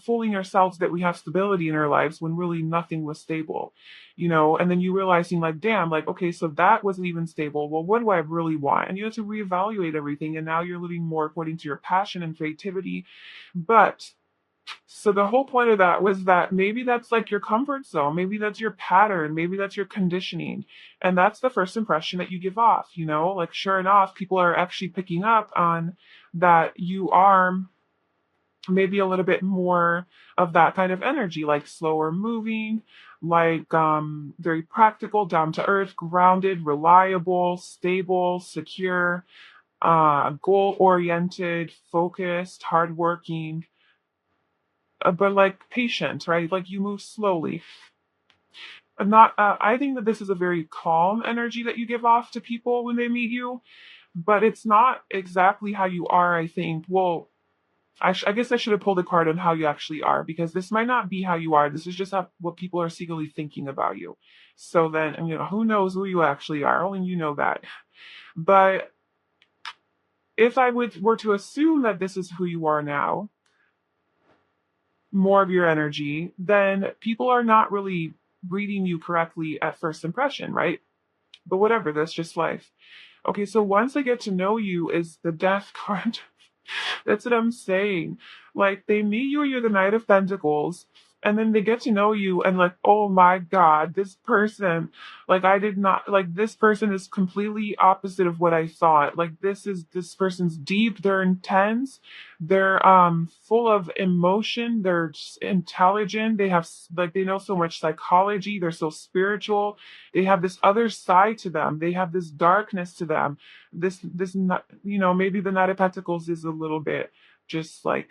fooling ourselves that we have stability in our lives when really nothing was stable, and then you realizing like, damn, like, okay, so that wasn't even stable. Well, what do I really want? And you have to reevaluate everything. And now you're living more according to your passion and creativity. But so the whole point of that was that maybe that's like your comfort zone. Maybe that's your pattern. Maybe that's your conditioning. And that's the first impression that you give off, like sure enough, people are actually picking up on that you are maybe a little bit more of that kind of energy, like slower moving, like very practical, down to earth, grounded, reliable, stable, secure, goal oriented, focused, hardworking, but like patient, right? Like you move slowly. Not, I think that this is a very calm energy that you give off to people when they meet you, but it's not exactly how you are, I think. Well, I guess I should have pulled a card on how you actually are, because this might not be how you are. This is just what people are secretly thinking about you. So then, who knows who you actually are? Only you know that. But if I were to assume that this is who you are now, more of your energy, then people are not really reading you correctly at first impression, right? But whatever, that's just life. Okay, so once they get to know you is the death card. That's what I'm saying. Like they meet you, you're the Knight of Pentacles, and then they get to know you and like, oh my God, this person, like I did not like this person is completely opposite of what I thought. Like this person's deep, they're intense, they're full of emotion, they're just intelligent, they have like they know so much psychology, they're so spiritual, they have this other side to them, they have this darkness to them, this not, maybe the Knight of Pentacles is a little bit just like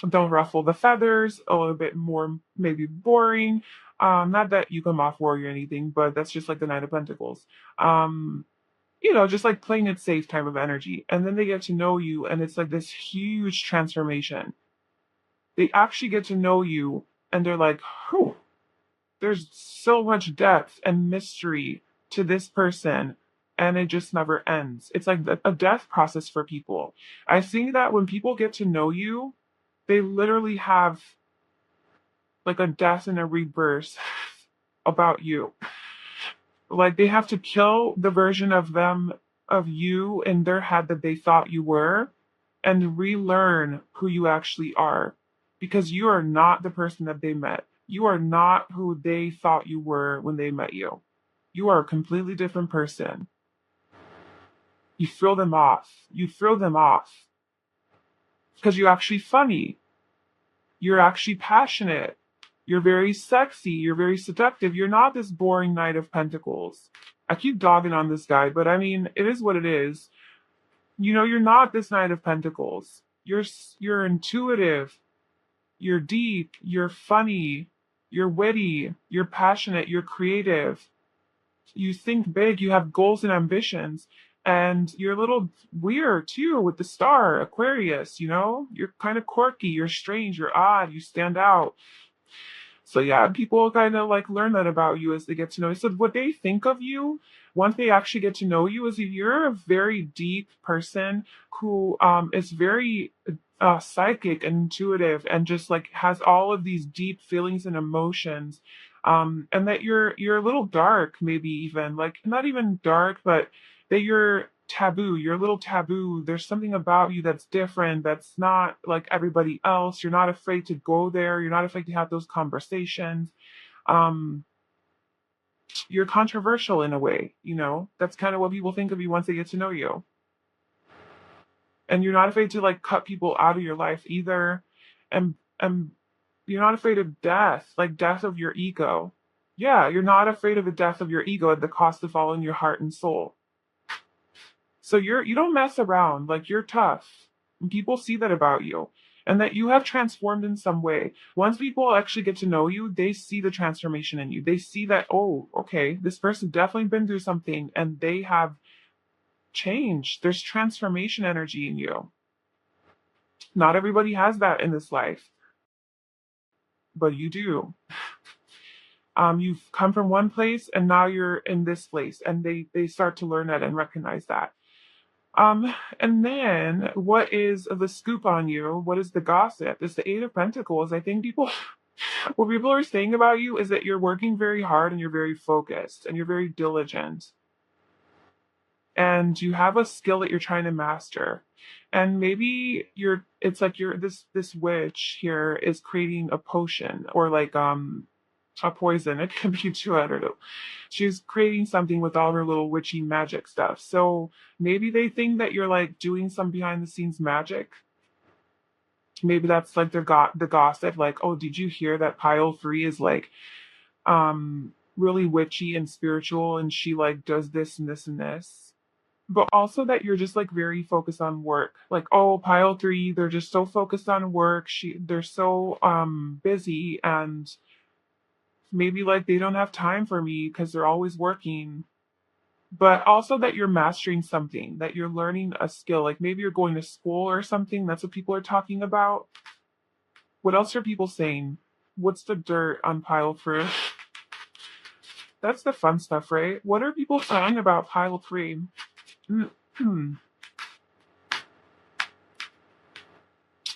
don't ruffle the feathers, a little bit more maybe boring. Not that you come off worry or anything, but that's just like the Knight of Pentacles. Just like playing it safe type of energy. And then they get to know you, and it's like this huge transformation. They actually get to know you, and they're like, whew, there's so much depth and mystery to this person, and it just never ends. It's like a death process for people. I think that when people get to know you, they literally have like a death and a rebirth about you. Like they have to kill the version of them, of you in their head that they thought you were, and relearn who you actually are, because you are not the person that they met. You are not who they thought you were when they met you. You are a completely different person. You throw them off. You throw them off because you're actually funny. You're actually passionate. You're very sexy. You're very seductive. You're not this boring Knight of Pentacles. I keep dogging on this guy, but I mean, it is what it is. You know, you're not this Knight of Pentacles. You're intuitive. You're deep. You're funny. You're witty. You're passionate. You're creative. You think big. You have goals and ambitions. And you're a little weird too with the star, Aquarius, you know? You're kind of quirky. You're strange. You're odd. You stand out. So yeah, people kind of like learn that about you as they get to know you. So what they think of you once they actually get to know you is that you're a very deep person who is very psychic and intuitive and just like has all of these deep feelings and emotions. And that you're a little dark, maybe even like not even dark, but that you're taboo. You're a little taboo. There's something about you that's different, that's not like everybody else. You're not afraid to go there. You're not afraid to have those conversations. Um, you're controversial in a way, you know? That's kind of what people think of you once they get to know you. And you're not afraid to like cut people out of your life either. And you're not afraid of death, like death of your ego. Yeah, you're not afraid of the death of your ego at the cost of following your heart and soul. So you don't mess around, like you're tough. And people see that about you. And that you have transformed in some way. Once people actually get to know you, they see the transformation in you. They see that, oh, okay, this person definitely been through something and they have changed. There's transformation energy in you. Not everybody has that in this life, but you do. You've come from one place and now you're in this place, and they start to learn that and recognize that. And then what is the scoop on you? What is the gossip? It's the Eight of Pentacles. I think people, what people are saying about you is that you're working very hard and you're very focused and you're very diligent. And you have a skill that you're trying to master. And maybe it's like this witch here is creating a potion or like, a poison. It can be too, I don't know. She's creating something with all her little witchy magic stuff. So maybe they think that you're like doing some behind the scenes magic. Maybe that's like the gossip, like, oh, did you hear that pile three is like really witchy and spiritual and she like does this and this and this. But also that you're just like very focused on work. Like, oh, pile three, they're just so focused on work. They're so busy, and maybe like they don't have time for me because they're always working. But also that you're mastering something, that you're learning a skill, like maybe you're going to school or something. That's what people are talking about. What else are people saying? What's the dirt on pile three? That's the fun stuff, right? What are people saying about pile three?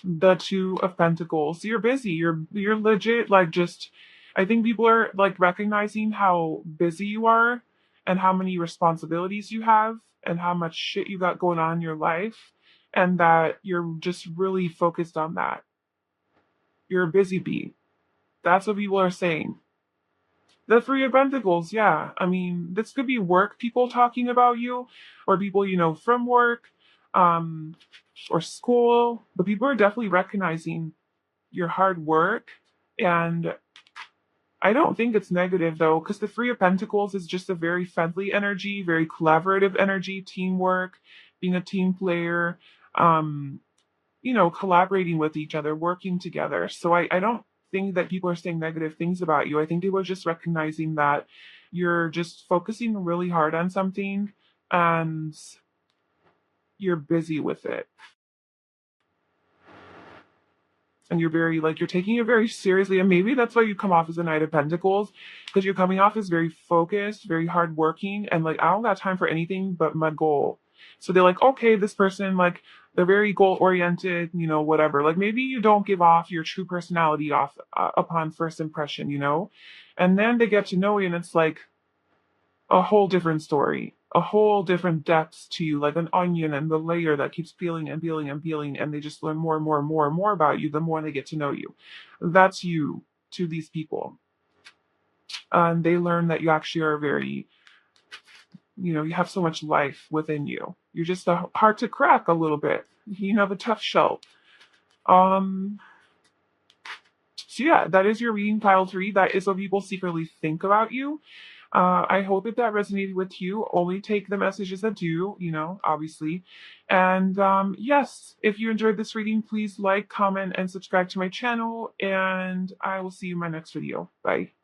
The Two of Pentacles. You're busy. You're legit like just, I think people are like recognizing how busy you are and how many responsibilities you have and how much shit you got going on in your life, and that you're just really focused on that. You're a busy bee. That's what people are saying. The Three of Pentacles, yeah. I mean, this could be work people talking about you, or people you know from work, um, or school. But people are definitely recognizing your hard work. And I don't think it's negative though, because the Three of Pentacles is just a very friendly energy, very collaborative energy, teamwork, being a team player, um, collaborating with each other, working together. So I don't think that people are saying negative things about you. I think people are just recognizing that you're just focusing really hard on something and you're busy with it. And you're very like you're taking it very seriously, and maybe that's why you come off as a Knight of Pentacles, because you're coming off as very focused, very hardworking, and like I don't got time for anything but my goal. So they're like, okay, this person, like, they're very goal oriented, whatever. Like maybe you don't give off your true personality off upon first impression, and then they get to know you and it's like a whole different story. a whole different depths to you, like an onion, and the layer that keeps peeling and peeling and peeling, and they just learn more and more and more and more about you the more they get to know you. That's you to these people. And they learn that you actually are very, you have so much life within you. You're just hard to crack a little bit. You have a tough shell. Um, so yeah, that is your reading pile 3. That is what people secretly think about you. I hope that resonated with you. Only take the messages that do, obviously. And yes, if you enjoyed this reading, please like, comment, and subscribe to my channel. And I will see you in my next video. Bye.